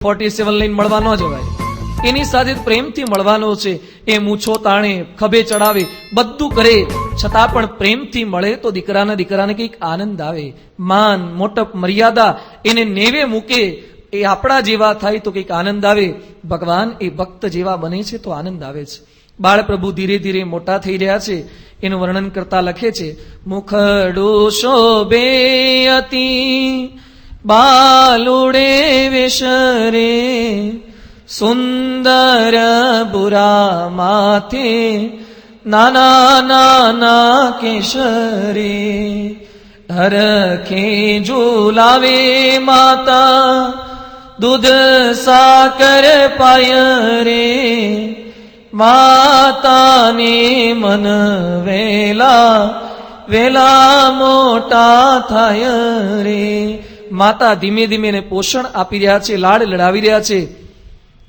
47 લઈને મળવા ન જવાય, એની સાથે પ્રેમથી મળવાનો છે. એ મૂછો તાણે, ખભે ચડાવે, બધું કરે, છતાં પણ પ્રેમથી મળે તો દીકરાને કંઈક આનંદ આવે. માન મોટપ મર્યાદા એને નેવે મૂકે, એ આપણા જેવા થાય તો કંઈક આનંદ આવે. ભગવાન એ ભક્ત જેવા બને છે તો આનંદ આવે છે. બાળ પ્રભુ ધીરે ધીરે મોટા થઈ રહ્યા છે. એનું વર્ણન કરતા લખે છે, મુખડું શોભે અતિ બાલુડે વેશરે, સુંદર બુરા માથે નાના નાના કેશરે, હરખે ઝુલાવે માતા દૂધ સાકર પાય રે, માતાને મન વેલા વેલા મોટા થાય રે. માતા ધીમે ધીમે એને પોષણ આપી રહ્યા છે, લાડ લડાવી રહ્યા છે.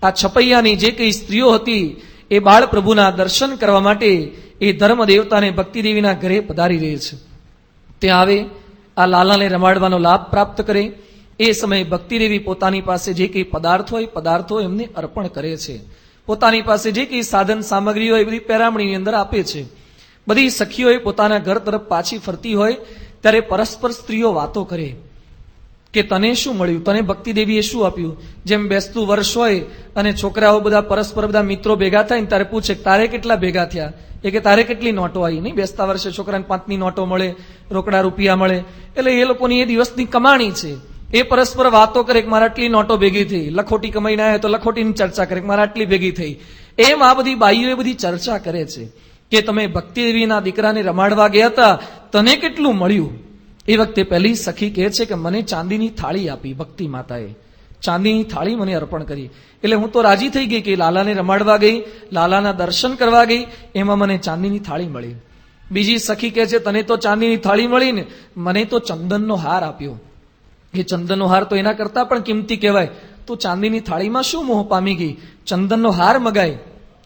આ છપૈયાની જે કઈ સ્ત્રીઓ હતી એ બાળ પ્રભુના દર્શન કરવા માટે એ ધર્મ દેવતાને ભક્તિદેવીના ઘરે પધારી રહી છે. ત્યાં આવે, આ લાલાને રમાડવાનો લાભ પ્રાપ્ત કરે. એ સમયે ભક્તિદેવી પોતાની પાસે જે કઈ પદાર્થો એમને અર્પણ કરે છે. પોતાની પાસે જે કઈ સાધન સામગ્રી હોય એ બધી પેરામણીની અંદર આપે છે. બધી સખીઓએ પોતાના ઘર તરફ પાછી ફરતી હોય ત્યારે પરસ્પર સ્ત્રીઓ વાતો કરે કે તને શું મળ્યું, તને ભક્તિદેવીએ શું આપ્યું. જેમ બેસતું વર્ષ હોય અને છોકરાઓ બધા પરસ્પર બધા મિત્રો ભેગા થાય ને ત્યારે પૂછે તારે કેટલા ભેગા થયા, એ કે તારે કેટલી નોટો આવી. નહીં, બેસતા વર્ષે છોકરાને 5ની નોટો મળે, રોકડા રૂપિયા મળે, એટલે એ લોકોની એ દિવસની કમાણી છે. એ પરસ્પર વાતો કરે કે મારા આટલી નોટો ભેગી થઈ, લખોટી કમાઈને આવ્યા તો લખોટીની ચર્ચા કરે કે મારા આટલી ભેગી થઈ. એમ આ બધી બાઈઓ બધી ચર્ચા કરે છે કે તમે ભક્તિદેવીના દીકરાને રમાડવા ગયા હતા, તને કેટલું મળ્યું. એ વખતે પહેલી સખી કહે છે કે મને ચાંદીની થાળી આપી, ભક્તિ માતાએ ચાંદીની થાળી મને અર્પણ કરી. એટલે હું તો રાજી થઈ ગઈ કે લાલાને રમાડવા ગઈ, લાલાના દર્શન કરવા ગઈ, એમાં મને ચાંદીની થાળી મળી. બીજી સખી કહે છે તને તો ચાંદીની થાળી મળી ને, મને તો ચંદનનો હાર આપ્યો. એ ચંદનનો હાર તો એના કરતા પણ કિંમતી કહેવાય. તો ચાંદીની થાળીમાં શું મોહ પામી ગઈ, ચંદનનો હાર મગાય.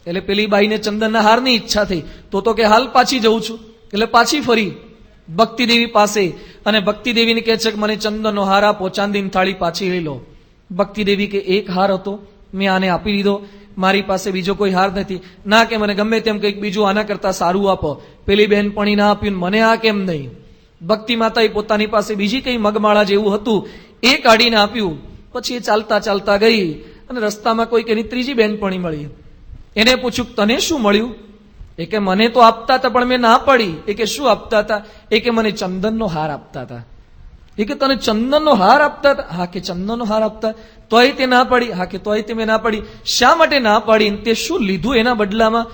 એટલે પેલી બાઈને ચંદનના હારની ઈચ્છા થઈ. તો કે હાલ પાછી જઉં છું. એટલે પાછી ફરી ભક્તિદેવી પાસે અને ભક્તિદેવીને કહે છે કે મને ચંદનનો હાર આપો, ચાંદીની થાળી પાછી લઈ લો. ભક્તિદેવી કે એક હાર હતો, મેં આને આપી દીધો, મારી પાસે બીજો કોઈ હાર નથી. ના, કે મને ગમે તેમ કંઈક બીજું આના કરતા સારું આપો. પેલી બહેનપણી ના આપ્યું, મને આ કેમ નહીં. ભક્તિ માતાએ પોતાની પાસે બીજી કઈ મગમાળા જેવું હતું એ કાઢીને આપ્યું. પછી એ ચાલતા ચાલતા ગઈ અને રસ્તામાં કોઈક એની ત્રીજી બહેનપણી મળી. એને પૂછ્યું તને શું મળ્યું. એ કે મને તો આપતા હતા પણ મેં ના પાડી. એ કે શું આપતા હતા. એ કે મને ચંદનનો હાર આપતા હતા. એ કે તને ચંદનનો હાર આપતા હતા. હા, કે ચંદનનો હાર આપતા, તોય તે ના પાડી. હા, કે તોય તે મેં ના પાડી. શા માટે ના પાડી, તે શું લીધું એના બદલામાં.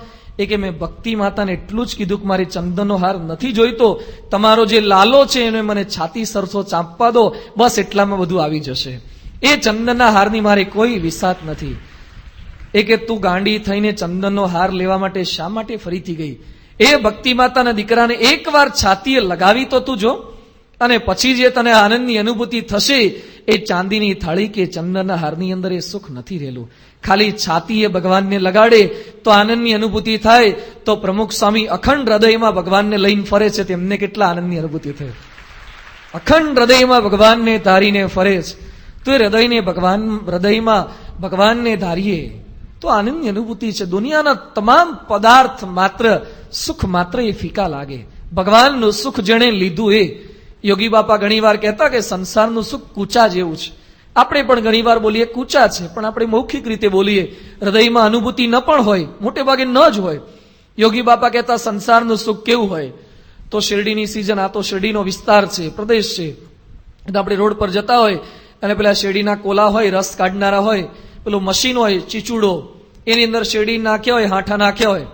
એ કે મેં ભક્તિ માતાને એટલું જ કીધું કે મારી ચંદનનો હાર નથી જોઈતો, તમારો જે લાલો છે એને મને છાતી સરસો ચાંપવા દો, બસ એટલામાં બધું આવી જશે. એ ચંદનના હારની મારે કોઈ વિસાત નથી. એ કે તું ગાંડી થઈને ચંદનનો હાર લેવા માટે શા માટે ફરીથી ગઈ. એ ભક્તિ માતાના દીકરાને એકવાર છાતીએ લગાવી તો તું જો, અને પછી જે તને આનંદની અનુભૂતિ થશે એ ચાંદીની થાળી કે ચંદનના હારની અંદર એ સુખ નથી રહેલું. ખાલી છાતીએ ભગવાનને લગાડે તો આનંદની અનુભૂતિ થાય. તો પ્રમુખ સ્વામી અખંડ હૃદયમાં ભગવાનને લઈને ફરે છે, તેમને કેટલા આનંદની અનુભૂતિ થાય. અખંડ હૃદયમાં ભગવાનને ધારીને ફરે છે. તો એ હૃદયમાં ભગવાનને ધારીએ તો આનંદની અનુભૂતિ છે. દુનિયાના તમામ પદાર્થ માત્ર, સુખ માત્ર એ ફીકા લાગે. ભગવાનનું સુખ જેણે લીધું એ. યોગી બાપા ઘણી વાર કહેતા કે સંસારનું સુખ કૂચા જેવું છે. આપણે પણ ઘણી વાર બોલીએ કૂચા છે, પણ આપણે મૌખિક રીતે બોલીએ, હૃદયમાં અનુભૂતિ ન પણ હોય, મોટે ભાગે ન જ હોય. યોગી બાપા કહેતા સંસારનું સુખ કેવું હોય. તો શેરડીની સિઝન, આ તો શેરડીનો વિસ્તાર છે, પ્રદેશ છે. એટલે આપણે રોડ પર જતા હોય અને પેલા શેરડીના કોલા હોય, રસ કાઢનારા હોય, પેલું મશીન હોય ચીચુડો, એની અંદર શેરડી નાખ્યા હોય, હાંઠા નાખ્યા હોય,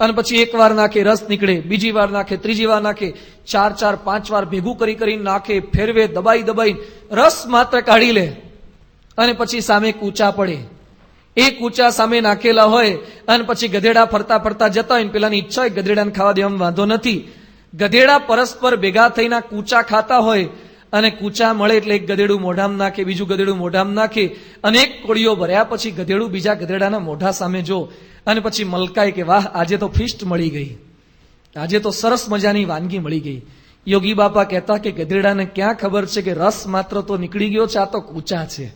અને પછી એક વાર નાખે રસ નીકળે, બીજી વાર નાખે, ત્રીજી વાર નાખે, 4-4, 5 વાર ભેગું કરી નાખે, ફેરવે, દબાઈ રસ માત્ર કાઢી લે. અને પછી સામે કૂચા પડે. એ કૂચા સામે નાખેલા હોય અને પછી ગધેડા ફરતા ફરતા જતા હોય, પેલાની ઈચ્છા હોય ગધેડાને ખાવા દેવામાં વાંધો નથી. ગધેડા પરસ્પર ભેગા થઈને કૂચા ખાતા હોય અને કૂચા મળે એટલે એક ગધેડું મોઢામાં નાખે, બીજું ગધેડું મોઢામાં નાખે, અને એક કોળીઓ ભર્યા પછી ગધેડું બીજા ગધેડાના મોઢા સામે જો અને પછી મલકાય કે વાહ, આજે તો ફીસ્ટ મળી ગઈ, આજે તો સરસ મજાની વાનગી મળી ગઈ. યોગી બાપા કહેતા કે ગધેડાને ક્યાં ખબર છે કે રસ માત્ર તો નીકળી ગયો છે, આ તો કૂચા છે.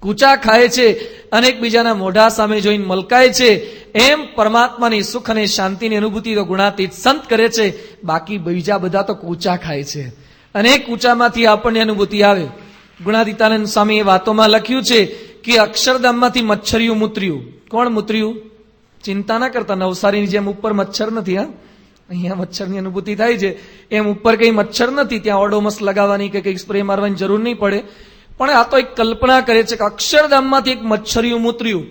કૂચા ખાય છે અને એકબીજાના મોઢા સામે જોઈને મલકાય છે, એમ પરમાત્માની સુખ અને શાંતિની અનુભૂતિ તો ગુણાતીત સંત કરે છે. બાકી બીજા બધા તો કૂચા ખાય છે અને એ કૂચામાંથી આપણને અનુભૂતિ આવે. ગુણાતીતાનંદ સ્વામી એ વાતોમાં લખ્યું છે કે અક્ષરધામમાંથી મચ્છરિયું મૂત્ર્યું. કોણ મૂત્ર્યું? ચિંતા ના કરતા, નવસારીની જેમ ઉપર મચ્છર નથી. હા, અહીંયા મચ્છરની અનુભૂતિ થાય છે, એમ ઉપર કઈ મચ્છર નથી. ત્યાં ઓડોમસ લગાવવાની કે કઈ સ્પ્રે મારવાની જરૂર નહીં પડે. પણ આ તો એક કલ્પના કરે છે કે અક્ષરધામમાંથી એક મચ્છરિયું મૂત્ર્યું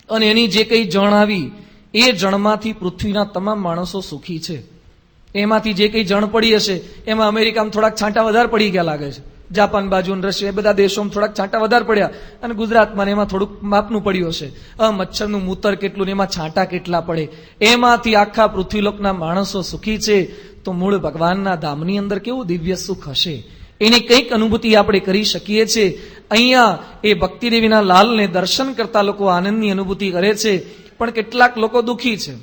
અને એની જે કઈ જણ આવી એ જણમાંથી પૃથ્વીના તમામ માણસો સુખી છે. એમાંથી જે કઈ જણ પડી હશે એમાં અમેરિકામાં થોડાક છાંટા વધારે પડી ગયા લાગે છે, જાપાન બાજુ રશિયા એ બધા દેશોમાં થોડાક છાંટા વધારે પડ્યા અને ગુજરાતમાં એમાં થોડુંક માપનું પડ્યું હશે. મચ્છરનું મૂતર કેટલું ને એમાં છાંટા કેટલા પડે, એમાંથી આખા પૃથ્વીલોકના માણસો સુખી છે. તો મૂળ ભગવાનના ધામની અંદર કેવું દિવ્ય સુખ હશે, એની કંઈક અનુભૂતિ આપણે કરી શકીએ છીએ. અહીંયા એ ભક્તિદેવીના લાલને દર્શન કરતા લોકો આનંદની અનુભૂતિ કરે છે, પણ કેટલાક લોકો દુઃખી છે.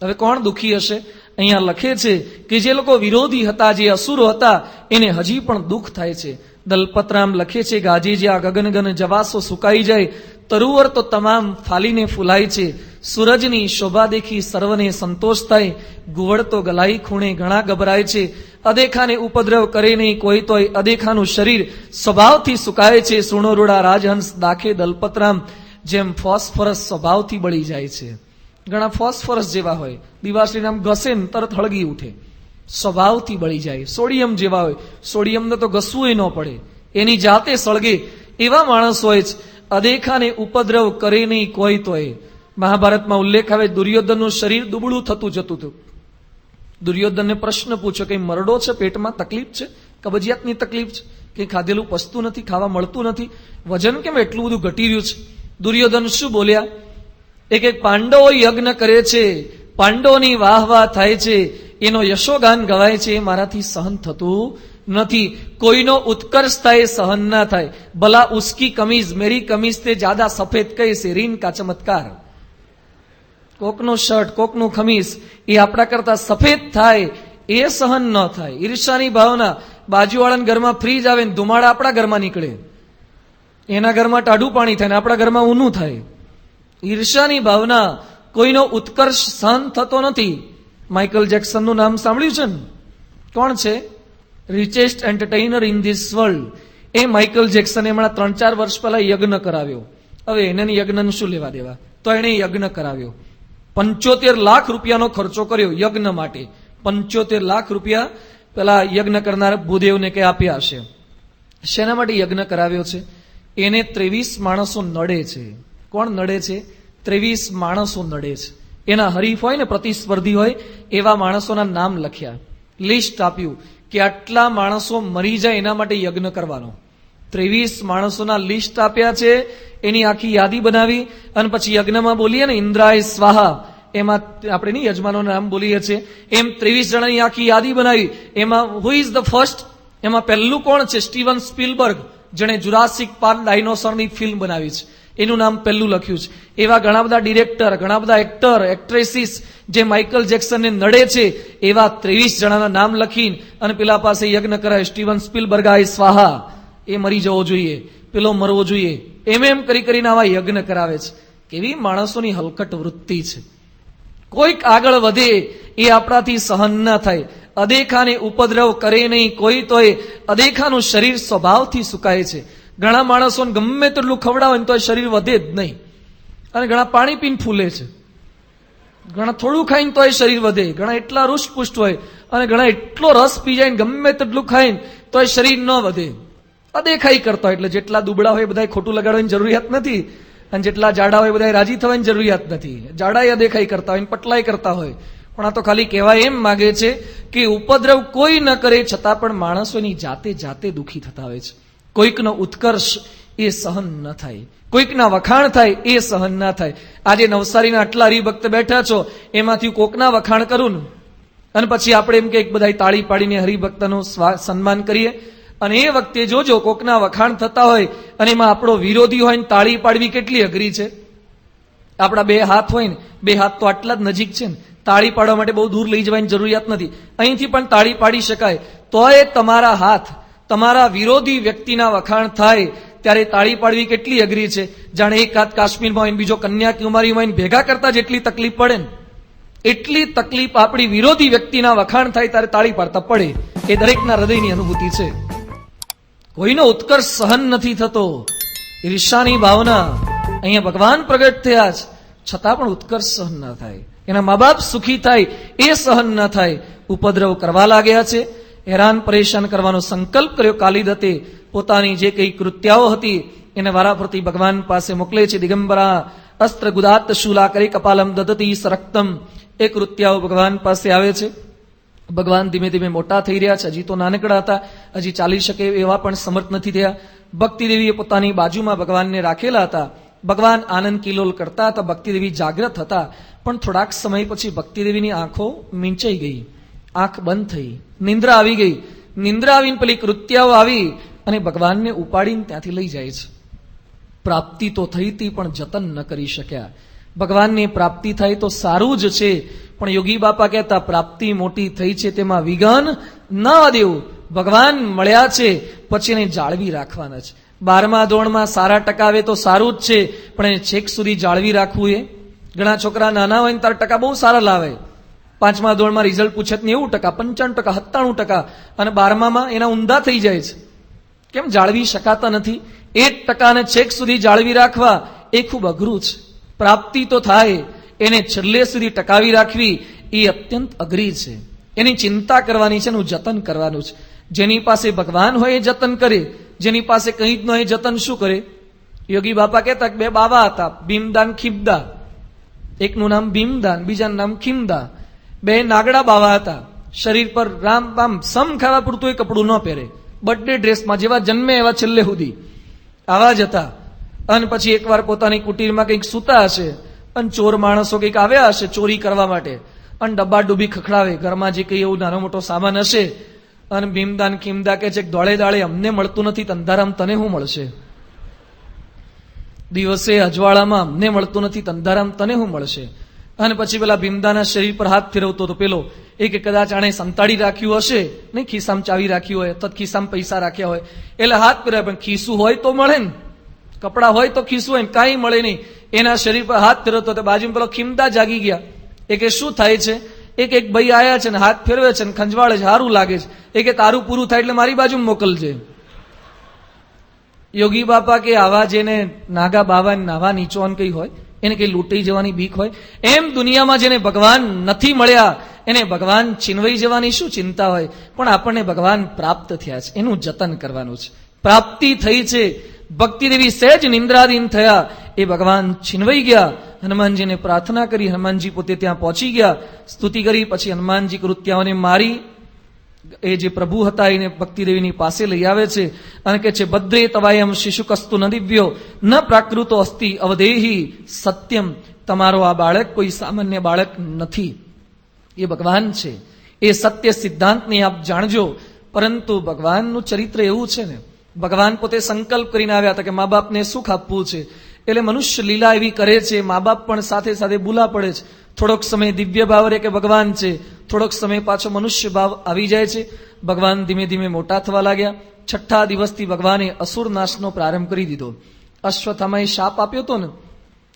હવે કોણ દુઃખી હશે? અહીંયા લખે છે કે જે લોકો વિરોધી હતા, જે અસુરો હતા, એને હજી પણ દુઃખ થાય છે. દલપતરામ લખે છે કે આજે જ્યાં ગગન ગન જવાસો સુકાઈ જાય, તરુવર તો તમામ ફાલીને ફૂલાય છે. સૂરજની શોભા દેખી સર્વને સંતોષ થાય, ગુવડ તો ગલાઈ ખૂણે ઘણા ગભરાય છે. અદેખાને ઉપદ્રવ કરે નહીં કોઈ તોય, અદેખાનું શરીર સ્વભાવથી સુકાય છે. સુણોરુડા રાજહંસ દાખે દલપતરામ, જેમ ફોસ્ફરસ સ્વભાવથી બળી જાય છે. ઘણા ફોસ્ફરસ જેવા હોય, દિવાસળીને આમ ઘસે ને તરત હળગી ઉઠે, સ્વભાવથી બળી જાય. સોડિયમ જેવા હોય, સોડિયમને તો ઘસવું ન પડે, એની જાતે સળગે, એવા માણસ હોય જ. અદેખાને ઉપદ્રવ કરે નહીં કોઈ તોય. મહાભારતમાં ઉલ્લેખ આવે, દુર્યોધનનું શરીર દુબળું થતું જતું હતું. દુર્યોધનને પ્રશ્ન પૂછ્યો કે મરડો છે, પેટમાં તકલીફ છે, કબજિયાતની તકલીફ છે, કે ખાધેલું પચતું નથી, ખાવા મળતું નથી, વજન કેમ એટલું બધું ઘટી રહ્યું છે? દુર્યોધન શું બોલ્યા? એક પાંડવો યજ્ઞ કરે છે, પાંડવોની વાહ વાહ થાય છે, એનો યશોગાન ગવાય છે, એ મારાથી સહન થતું નથી. કોઈનો ઉત્કર્ષ થાય સહન ના થાય. ભલા ઉસકી કમીઝ મેરી કમીઝ તે જ્યાદા સફેદ કૈસે, રીન કા ચમત્કાર. કોકનું શર્ટ, કોકનું ખમીસ એ આપણા કરતા સફેદ થાય એ સહન ન થાય. ઈર્ષાની ભાવના, બાજુવાળાના ઘરમાં ફ્રીજ આવે ને ધુમાડા આપણા ઘરમાં નીકળે, એના ઘરમાં ટાઢું પાણી થાય ને આપણા ઘરમાં ઊનું થાય. ઈર્ષાની ભાવના, કોઈનો ઉત્કર્ષ સહન થતો નથી. માઇકલ જેક્સનનું નામ સાંભળ્યું છે ને? કોણ છે? Richest entertainer in this world. એ માઇકલ જેક્સને હમણાં 3-4 વર્ષ પહેલા યજ્ઞ કરાવ્યો. હવે એને યજ્ઞનું શું લેવા દેવા, તો એને યજ્ઞ કરાવ્યો. 75 લાખ રૂપિયાનો ખર્ચો કર્યો યજ્ઞ માટે. 75 લાખ રૂપિયા પેલા યજ્ઞ કરનાર ભૂદેવને કે આપ્યા હશે. શેના માટે યજ્ઞ કરાવ્યો છે? એને 23 માણસો નડે છે. કોણ નડે છે? 23 માણસો નડે છે. એના હરીફ હોય ને, પ્રતિસ્પર્ધી હોય, એવા માણસોના નામ લખ્યા, લિસ્ટ આપ્યું કે આટલા માણસો મરી જાય એના માટે યજ્ઞ કરવાનો. 23 માણસોના લિસ્ટ આપ્યા છે, એની આખી યાદી બનાવી અને પછી યજ્ઞમાં બોલીએ ને ઇન્દ્રાય સ્વાહા, એમાં આપણે ની યજમાનોના નામ બોલીએ છીએ, એમ 23 જણાની આખી યાદી બનાવી. એમાં હુ ઇઝ ધ ફર્સ્ટ? એમાં પહેલું કોણ છે? સ્ટીવન સ્પીલબર્ગ, જેણે જુરાસિક પાર્ક ડાયનોસોરની ફિલ્મ બનાવી છે, એનું નામ પહેલું લખ્યું છે. એવા ઘણા બધા ડિરેક્ટર, ઘણા બધા એક્ટર, એક્ટ્રેસીસ જે માઇકલ જેક્સનને નડે છે, એવા 23 જણાના નામ લખીને અને પેલા પાસે યજ્ઞ કરાય. સ્ટીવન સ્પીલબર્ગ આય સ્વાહા, એ મરી જવો જોઈએ, પેલો મરવો જોઈએ, એમ કરીને આવા યજ્ઞ કરાવે છે. કેવી માણસોની હલકટ વૃત્તિ છે. કોઈક આગળ વધે એ આપણાથી સહન ના થાય. અદેખાને ઉપદ્રવ કરે નહીં કોઈ તોય, અદેખાનું શરીર સ્વભાવથી સુકાય છે. ઘણા માણસોને ગમે તેટલું ખવડાવે ને તો શરીર વધે જ નહીં, અને ઘણા પાણી પીને ફૂલે છે, ઘણા થોડું ખાઈને તોય શરીર વધે, ઘણા એટલા રૂષ્ટપુષ્ટ હોય અને ઘણા એટલો રસ પી જાય ને ગમે તેટલું ખાઈને તોય શરીર ન વધે. અદેખાઈ કરતા હોય. એટલે જેટલા દુબળા હોય બધા ખોટું લગાડવાની જરૂરિયાત નથી, અને જેટલા જાડા હોય બધા રાજી થવાની જરૂરિયાત નથી. જાડા અદેખાઈ કરતા હોય, પટલાઈ કરતા હોય. પણ આ તો ખાલી કહેવાય એમ માગે છે કે ઉપદ્રવ કોઈ ન કરે છતાં પણ માણસોની જાતે જાતે દુઃખી થતા હોય છે. કોઈકનો ઉત્કર્ષ એ સહન ન થાય, કોઈકના વખાણ થાય એ સહન ના થાય. આજે નવસારીના આટલા હરિભક્ત બેઠા છો, એમાંથી કોકના વખાણ કરું ને અને પછી આપણે એમ કે બધા તાળી પાડીને હરિભક્તનું સન્માન કરીએ, અને એ વખતે જોજો કોકના વખાણ થતા હોય અને એમાં આપણો વિરોધી હોય ને તાળી પાડવી કેટલી અઘરી છે. આપણા 2 હાથ હોય ને, 2 હાથ તો આટલા જ નજીક છે ને, તાળી પાડવા માટે બહુ દૂર લઈ જવાની જરૂરિયાત નથી, અહીંથી પણ તાળી પાડી શકાય. તોય તમારા હાથ તમારા વિરોધી વ્યક્તિના વખાણ થાય ત્યારે તાળી પાડવી કેટલી અઘરી છે. જાણે એક હાથ કાશ્મીરમાં હોય ને બીજો કન્યાકુમારીમાં હોય ને ભેગા કરતા જેટલી તકલીફ પડે ને એટલી તકલીફ આપણી વિરોધી વ્યક્તિના વખાણ થાય ત્યારે તાળી પાડતા પડે. એ દરેકના હૃદયની અનુભૂતિ છે. કોઈનો ઉત્કર્ષ સહન નથી થતો. ઈર્ષાની ભાવના અહીંયા ભગવાન પ્રગટ થયા છે, છતાં પણ ઉત્કર્ષ સહન ન થાય. એના મા બાપ સુખી થાય એ સહન ન થાય. ઉપદ્રવ કરવા લાગ્યા છે, હેરાન પરેશાન કરવાનો સંકલ્પ કર્યો. કાલિદત્તે પોતાની જે કઈ કૃત્યાઓ હતી એને વારાફરતી ભગવાન પાસે મોકલે છે. દિગંબરા અસ્ત્ર ગુદાત શૂલા કરી કપાલમ દદતી સરક્તમ, એ કૃત્યાઓ ભગવાન પાસે આવે છે. ભગવાન ધીમે ધીમે મોટા થઈ રહ્યા છે. હજી તો નાનકડા હતા, હજી ચાલી શકે એવા પણ સમર્થ નથી થયા. ભક્તિદેવીએ પોતાની બાજુમાં ભગવાનને રાખેલા હતા. ભગવાન આનંદ કિલોલ કરતા હતા. ભક્તિદેવી જાગ્રત હતા. પણ થોડાક સમય પછી ભક્તિદેવીની આંખો મીંચાઈ ગઈ, આંખ બંધ થઈ, નિંદ્રા આવી ગઈ. નિંદ્રા આવીને પેલી કૃત્યાઓ આવી અને ભગવાનને ઉપાડીને ત્યાંથી લઈ જાય છે. પ્રાપ્તિ તો થઈ હતી પણ જતન ન કરી શક્યા. ભગવાનની પ્રાપ્તિ થાય તો સારું જ છે, પણ યોગી બાપા કહેતા પ્રાપ્તિ મોટી થઈ છે તેમાં વિઘન ન દેવું. ભગવાન મળ્યા છે પછી એને જાળવી રાખવાના છે. 12મા ધોરણમાં સારા ટકા આવે તો સારું જ છે, પણ એને છેક સુધી જાળવી રાખવું. એ ઘણા છોકરા નાના હોય ને તાર ટકા બહુ સારા લાવે. 5મા ધોરણમાં રિઝલ્ટ પૂછે 90%, 95%, 97%, અને 12મામાં એના ઊંધા થઈ જાય છે. કેમ? જાળવી શકાતા નથી. 1% છેક સુધી જાળવી રાખવા એ ખૂબ અઘરું છે. પ્રાપ્તિ તો થાય, એને છેલ્લે સુધી ટકાવી રાખવી એ અત્યંત અઘરી છે. એની ચિંતા કરવાની છે, એનું જતન કરવાનું છે. જેની પાસે ભગવાન હોય એ જતન કરે, જેની પાસે કંઈ જ ન હોય એ જતન શું કરે? યોગી બાપા કહેતા કે 2 બાવા હતા, ભીમદાન ખીમદા. એકનું નામ ભીમદાન, બીજાનું નામ ખીમદા. 2 નાગડા બાવા હતા. શરીર પર રામ સમ ખાવા પૂરતું એ કપડું ન પહેરે, બર્થડે ડ્રેસમાં જેવા જન્મે એવા છેલ્લે સુધી આવા જ હતા. અને પછી એકવાર પોતાની કુટીરમાં કંઈક સૂતા હશે અને ચોર માણસો કંઈક આવ્યા હશે ચોરી કરવા માટે, અને ડબ્બા ડૂબી ખખડાવે, ઘરમાં જે કંઈ એવું નાનો મોટો સામાન હશે. અને ભીમદાન ખીમદા કે છે દોડે દાડે અમને મળતું નથી, અંધારામ તને શું મળશે? દિવસે અજવાળામાં અમને મળતું નથી, અંધારામ તને શું મળશે? અને પછી પેલા ભીમદાના શરીર પર હાથ ફેરવતો તો પેલો એ કે કદાચ આણે સંતાડી રાખ્યું હશે, નહીં ખિસ્સામાં ચાવી રાખ્યું હોય, તત ખિસ્સામાં પૈસા રાખ્યા હોય, એટલે હાથ ફેરવે. પણ ખિસ્સું હોય તો મળે ને, કપડા હોય તો ખિસ્સું હોય ને, કાંઈ મળે નહીં. એના શરીર પર હાથ ફેરવતો તો બાજુમાં પેલો ખીમદા જાગી ગયા. એ કે શું થાય છે? એક ભાઈ આયા છે ને હાથ ફેરવે છે ને ખંજવાળે છે, સારું લાગે છે. એ કે તારું પૂરું થાય એટલે મારી બાજુ મોકલજે. યોગી બાપા કે આવા જેને નાગા બાવા નાવા નીચોન કઈ હોય એને કઈ લૂંટાઈ જવાની બીક હોય? એમ દુનિયામાં જેને ભગવાન નથી મળ્યા એને ભગવાન છીનવાઈ જવાની શું ચિંતા હોય? પણ આપણને ભગવાન પ્રાપ્ત થયા છે, એનું જતન કરવાનું છે. પ્રાપ્તિ થઈ છે. ભક્તિદેવી સહેજ નિંદ્રાધીન થયા, એ ભગવાન છીનવાઈ ગયા. હનુમાનજીને પ્રાર્થના કરી, હનુમાનજી પોતે ત્યાં પહોંચી ગયા, સ્તુતિ કરી. પછી હનુમાનજી કૃત્યાઓને મારી એ જે પ્રભુ હતા એને ભક્તિદેવીની પાસે લઈ આવે છે અને કે છે ભદ્રે તવાયમ શિશુકસ્તુ ન દિવ્યો ન પ્રાકૃતો અસ્તિ અવધેહી સત્યમ. તમારો આ બાળક કોઈ સામાન્ય બાળક નથી, એ ભગવાન છે. એ સત્ય સિદ્ધાંતને આપ જાણજો. પરંતુ ભગવાનનું ચરિત્ર એવું છે ને, ભગવાન પોતે સંકલ્પ કરીને આવ્યા હતા કે મા બાપને સુખ આપવું છે, એટલે મનુષ્ય લીલા એવી કરે છે, મા બાપ પણ સાથે સાથે ભૂલા પડે છે. થોડોક સમય દિવ્ય ભાવ રે કે ભગવાન છે, થોડોક સમય પાછો મનુષ્ય ભાવ આવી જાય છે. ભગવાન ધીમે ધીમે મોટા થવા લાગ્યા. 6ઠ્ઠા દિવસથી ભગવાને અસુર નાશનો પ્રારંભ કરી દીધો. અશ્વત્થામાએ શાપ આપ્યો હતો ને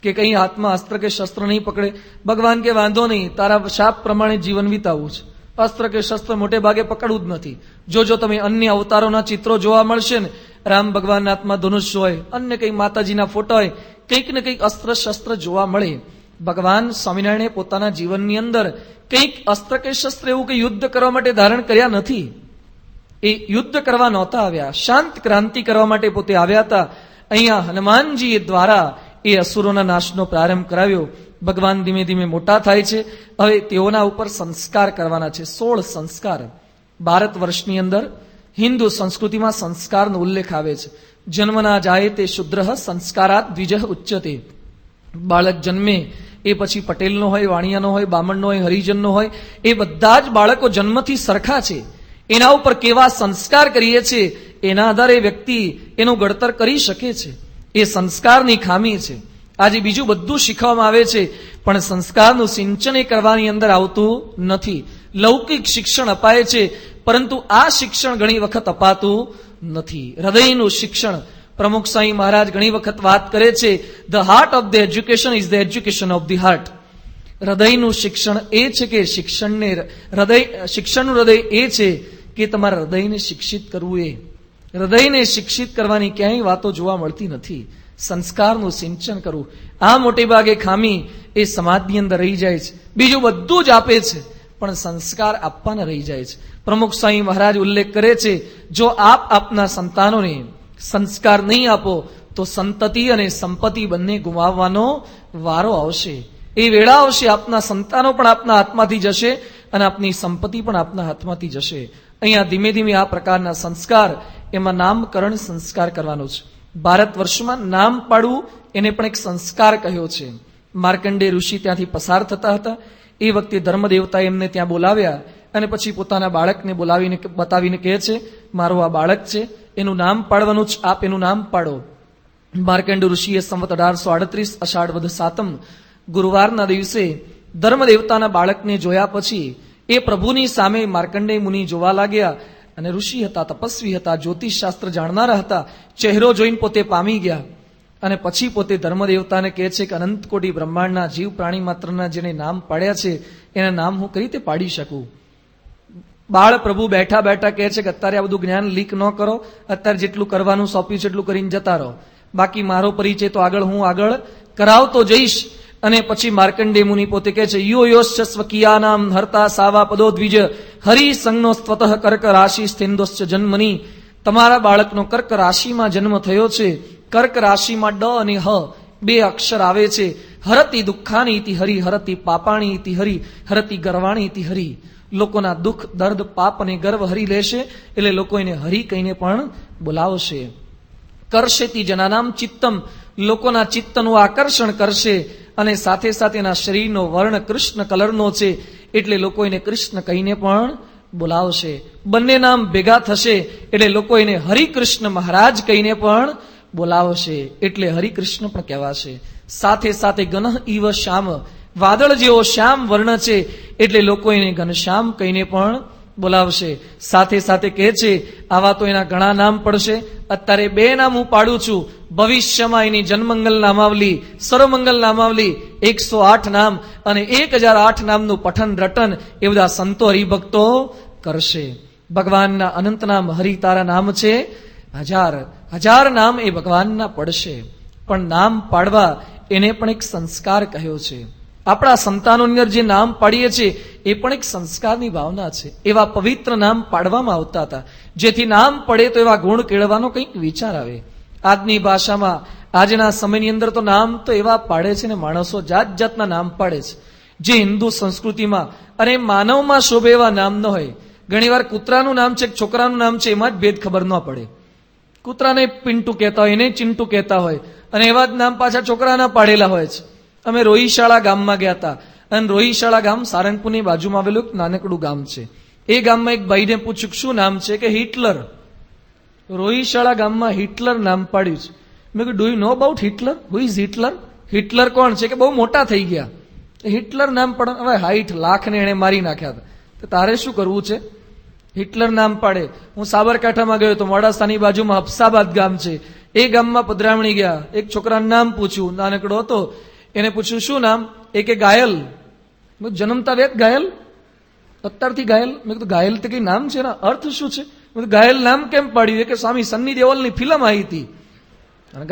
કે કઈ હાથમાં અસ્ત્ર કે શસ્ત્ર નહીં પકડે. ભગવાન કે વાંધો નહીં, તારા શાપ પ્રમાણે જીવન વિતાવવું છે, અસ્ત્ર કે શસ્ત્ર મોટે ભાગે પકડવું જ નથી. જો તમે અન્ય અવતારોના ચિત્રો જોવા મળશે ને, રામ ભગવાનના હાથમાં ધનુષ હોય, અન્ય કંઈક માતાજીના ફોટા હોય, કંઈક ને કંઈક અસ્ત્ર શસ્ત્ર જોવા મળે. ભગવાન સ્વામિનારાયણે પોતાના જીવનની અંદર કંઈક અસ્ત્ર કે શસ્ત્ર એવું કે યુદ્ધ કરવા માટે ધારણ કર્યા નથી. એ યુદ્ધ કરવા નહોતા આવ્યા, શાંત ક્રાંતિ કરવા માટે પોતે આવ્યા હતા. અહીંયા હનુમાનજી દ્વારા એ અસુરોના નાશનો પ્રારંભ કરાવ્યો. ભગવાન ધીમે ધીમે મોટા થાય છે. હવે તેઓના ઉપર સંસ્કાર કરવાના છે. 16 સંસ્કાર. ભારત વર્ષની અંદર હિન્દુ સંસ્કૃતિમાં સંસ્કારનો ઉલ્લેખ આવે છે. જન્મના જાય તે શુદ્ર સંસ્કારાત દ્વિજ ઉચ્ચતે. બાળક જન્મે એ પછી પટેલનો હોય, વાણિયાનો હોય, બામણનો હોય, હરિજનનો હોય, એ બધા જ બાળકો જન્મથી સરખા છે. એના ઉપર કેવા સંસ્કાર કરીએ છીએ એના આધારે વ્યક્તિ એનું ઘડતર કરી શકે છે. એ સંસ્કારની ખામી છે. આજે બીજું બધું શીખવામાં આવે છે, પણ સંસ્કારનું સિંચન એ કરવાની અંદર આવતું નથી. લૌકિક શિક્ષણ અપાય છે, પરંતુ આ શિક્ષણ ઘણી વખત અપાતું નથી. હૃદયનું શિક્ષણ, પ્રમુખ સ્વામી મહારાજ ઘણી વખત વાત કરે છે, the heart of the education is the education of the heart. હૃદયનું શિક્ષણ એ છે કે શિક્ષણનું હૃદય એ છે કે તમારા હૃદયને શિક્ષિત કરવું. એ હૃદયને શિક્ષિત કરવાની ક્યાંય વાતો જોવા મળતી નથી. સંસ્કારનું સિંચન કરવું, આ મોટે ભાગે ખામી એ સમાજની અંદર રહી જાય છે. બીજું બધું જ આપે છે પણ સંસ્કાર આપવાના રહી જાય છે. પ્રમુખ સ્વામી મહારાજ ઉલ્લેખ કરે છે, જો આપ આપના સંતાનોને સંસ્કાર નહીં આપો તો સંતતિ અને સંપત્તિ બંને ગુમાવવાનો વારો આવશે. એ વેળા આવશે, આપના સંતાનો પણ આપના હાથમાંથી જશે અને આપની સંપત્તિ પણ આપના હાથમાંથી જશે. અહીંયા ધીમે ધીમે આ પ્રકારના સંસ્કાર, એમાં નામકરણ સંસ્કાર કરવાનો છે. ભારત વર્ષમાં નામ પાડવું એને પણ એક સંસ્કાર કહ્યો છે. માર્કંડે ઋષિ ત્યાંથી પસાર થતા હતા. એ વખતે ધર્મદેવતા એમને ત્યાં બોલાવ્યા અને પછી પોતાના બાળકને બોલાવીને બતાવીને કહે છે, મારું આ બાળક છે, એનું નામ પાડવાનું જ, આપ એનું નામ પાડો. માર્કંડ ઋષિએ સંવત 1838 અષાઢ વદ 7 ગુરુવારના દિવસે ધર્મદેવતાના બાળકને જોયા પછી એ પ્રભુની સામે માર્કંડેય મુનિ જોવા લાગ્યા. અને ઋષિ હતા, તપસ્વી હતા, જ્યોતિષ શાસ્ત્ર જાણનારા હતા. ચહેરો જોઈને પોતે પામી ગયા અને પછી પોતે ધર્મદેવતાને કહે છે કે અનંત કોટી બ્રહ્માંડના જીવ પ્રાણી માત્રના જેને નામ પાડ્યા છે એના નામ હું કઈ રીતે પાડી શકું. બાળ પ્રભુ બેઠા બેઠા કહે છે કે અત્યારે આ બધું જ્ઞાન લીક ન કરો, અત્યારે જેટલું કરવાનું સોંપ્યું છે એટલું કરીને જતા રહો, બાકી મારો પરિચય તો હું આગળ કરાવતો જઈશ. અને પછી માર્કંડે મુનિ પોતે કહે છે, યો યોશ્ચ સ્વકીયાનામ હર્તા સાવા પદો દ્વિજ હરિ સંજ્ઞો સ્વતઃ કર્ક રાશિ સ્થિંદોશ્ચ જન્મની. તમારા બાળકનો કર્ક રાશિમાં જન્મ થયો છે. કર્ક રાશિમાં ડ અને હ બે અક્ષર આવે છે. હરતી દુઃખાની ઇતિ હરિ, હરતી પાપાણી ઇતિ હરિ, હરતી ગર્વાણી ઇતિ હરિ. લોકોના દુઃખ, દર્દ, પાપ અને ગર્વ હરી લેશે, એટલે લોકો એને હરિ કહીને પણ બોલાવશે. કરશેતી જનાનામ ચિત્તમ, લોકોના ચિત્તનું આકર્ષણ કરશે. અને સાથે સાથે એના શરીરનો વર્ણ કૃષ્ણ કલરનો છે એટલે લોકો એને કૃષ્ણ કહીને પણ બોલાવશે. બંને નામ ભેગા થશે એટલે લોકો એને હરિકૃષ્ણ મહારાજ કહીને પણ બોલાવશે, એટલે હરિકૃષ્ણ પણ કહેવાશે. સાથે સાથે ગનઃ ઈવ શ્યામ, વાદળ જેવો શ્યામ વર્ણ છે એટલે લોકો એને ઘનશ્યામ કહીને પણ બોલાવશે. સાથે સાથે કહે છે આવા તો એના ઘણા નામ પડશે. અત્યારે 2 નામ હું પાડું છું. ભવિષ્યમાં એની જન્મંગલ નામાવલી, સર્વમંગલ નામાવલી, 108 નામ અને 1008 નામનું પઠન રટન એ બધા સંતો હરિભક્તો કરશે. ભગવાનના અનંત નામ, હરિ તારા નામ છે 1000 નામ એ ભગવાનના પડશે. પણ નામ પાડવા એને પણ એક સંસ્કાર કહ્યો છે. આપણા સંતાનોની અંદર જે નામ પાડીએ છીએ એ પણ એક સંસ્કારની ભાવના છે. એવા પવિત્ર નામ પાડવામાં આવતા હતા જેથી નામ પડે તો એવા ગુણ કેળવવાનો કંઈક વિચાર આવે. આજની ભાષામાં આજના સમયની અંદર તો નામ તો એવા પાડે છે ને માણસો જાત જાતના નામ પાડે છે જે હિન્દુ સંસ્કૃતિમાં અને માનવમાં શોભે એવા નામ ન હોય. ઘણીવાર કૂતરાનું નામ છે, છોકરાનું નામ છે, એમાં જ ભેદ ખબર ન પડે. કૂતરાને પિન્ટુ કહેતા હોય, એને ચિંટુ કહેતા હોય અને એવા જ નામ પાછા છોકરાના પાડેલા હોય છે. અમે રોહિશાળા ગામમાં ગયા હતા અને રોહિશાળા ગામ સારંગપુરની બાજુમાં આવેલું એક નાનકડું ગામ છે. એ ગામમાં એક ભાઈને પૂછ્યું શું નામ છે, કે હિટલર. રોહિશાળા ગામમાં હિટલર નામ પાડ્યું છે. મેં કહ્યું, do you know about Hitler? Who is Hitler? Hitler કોણ છે? કે બહુ મોટા થઈ ગયા. હિટલર નામ પણ હવે 60 લાખને એને મારી નાખ્યા હતા, તો તારે શું કરવું છે? હિટલર નામ પાડે. હું સાબરકાંઠામાં ગયો તો મોડાસાની બાજુમાં હફસાબાદ ગામ છે. એ ગામમાં પધરામણી ગયા. એક છોકરાનું નામ પૂછ્યું, નાનકડો હતો. એને પૂછ્યું શું નામ? એ કે ગાયલ. જન્મતા વેત ગાયલ? અત્યારથી ગાયલ? મેં કીધું ગાયલ તો કઈ નામ છે ને, અર્થ શું છે? ગાયલ નામ કેમ પાડ્યું? કે સ્વામી સન્ની દેઓલની ફિલ્મ આવી હતી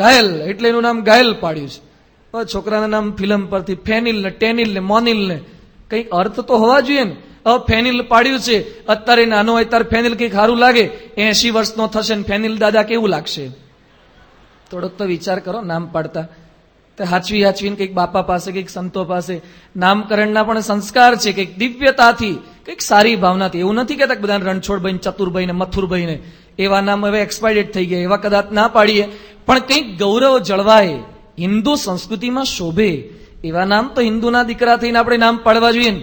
ગાયલ એટલે એનું નામ ગાયલ પાડ્યું છે. છોકરાના નામ ફિલ્મ પરથી ફેનિલ ને ટેનિલ ને મોનિલ ને કંઈક અર્થ તો હોવા જોઈએ ને. હવે ફેનિલ પાડ્યું છે, અત્યારે નાનો હોય ત્યારે ફેનિલ કંઈક સારું લાગે, 80 વર્ષનો થશે ને ફેનિલ દાદા કેવું લાગશે? થોડોક તો વિચાર કરો નામ પાડતા. હાચવીને કંઈક બાપા પાસે, કંઈક સંતો પાસે નામકરણના પણ સંસ્કાર છે, કંઈક દિવ્યતાથી, કંઈક સારી ભાવનાથી. એવું નથી કહેતા કે બધા રણછોડભાઈ, ચતુરભાઈ ને મથુરભાઈ ને એવા નામ હવે એક્સપાયર્ડ થઈ ગયા, એવા કદાચ ના પાડીએ, પણ કંઈક ગૌરવ જળવાય, હિન્દુ સંસ્કૃતિમાં શોભે એવા નામ તો હિન્દુના દીકરા થઈને આપણે નામ પાડવા જોઈએ ને.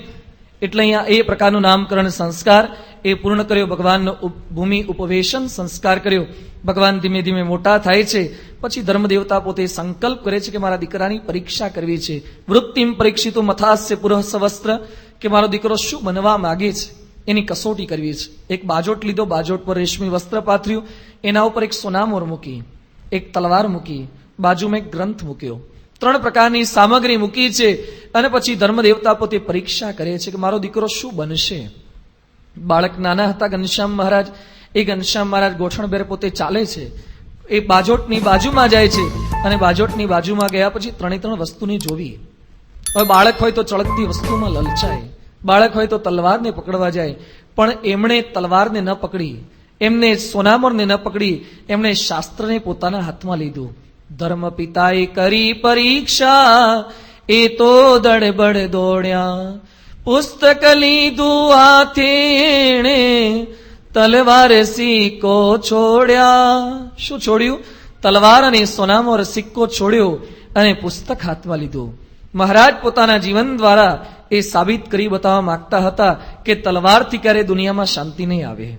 એટલે અહીંયા એ પ્રકારનું નામકરણ સંસ્કાર એ પૂર્ણ કર્યો. ભગવાનનો ભૂમિ ઉપવેશન સંસ્કાર કર્યો. ભગવાન ધીમે ધીમે મોટા થાય છે. પછી ધર્મદેવતા પોતે સંકલ્પ કરે છે કે મારા દીકરાની પરીક્ષા કરવી છે. વૃત્તિમ પરીક્ષિતું મથાસ્ય પુરઃ સવસ્ત્ર, કે મારો દીકરો શું બનવા માંગે છે એની કસોટી કરવી છે. એક બાજોટ લીધો, બાજોટ પર રેશમી વસ્ત્ર પાથર્યું, એના ઉપર એક સોનામોર મૂકી એક તલવાર મૂકી, બાજુમાં એક ગ્રંથ મૂક્યો, 3 પ્રકારની સામગ્રી મૂકી છે. અને પછી ધર્મદેવતા પોતે પરીક્ષા કરે છે કે મારો દીકરો શું બનશે. બાળક નાના હતા ઘનશ્યામ મહારાજ, એ ઘનશ્યામ મહારાજ ગોઠણભેર પોતે ચાલે છે, એ બાજોટની બાજુમાં જાય છે, અને બાજોટની બાજુમાં ગયા પછી 3 વસ્તુની જોવી. હવે બાળક હોય તો ચળકતી વસ્તુમાં લલચાય, બાળક હોય તો તલવારને પકડવા જાય, પણ એમણે તલવારને ન પકડી, એમને સોનામરને ન પકડી, એમણે શાસ્ત્રને પોતાના હાથમાં લીધું. ધર્મ પિતાએ કરી પરીક્ષા, એ તો દડબડ દોડ્યા, પુસ્તક લીધું હાથે એણે, તલવાર સિક્કો છોડ્યા. શું છોડ્યું? તલવાર અને સોનામોર સિક્કો છોડ્યો અને પુસ્તક હાથમાં લીધું. મહારાજ પોતાના જીવન દ્વારા એ સાબિત કરી બતાવવા માંગતા હતા કે તલવારથી ક્યારે દુનિયામાં શાંતિ નહીં આવે.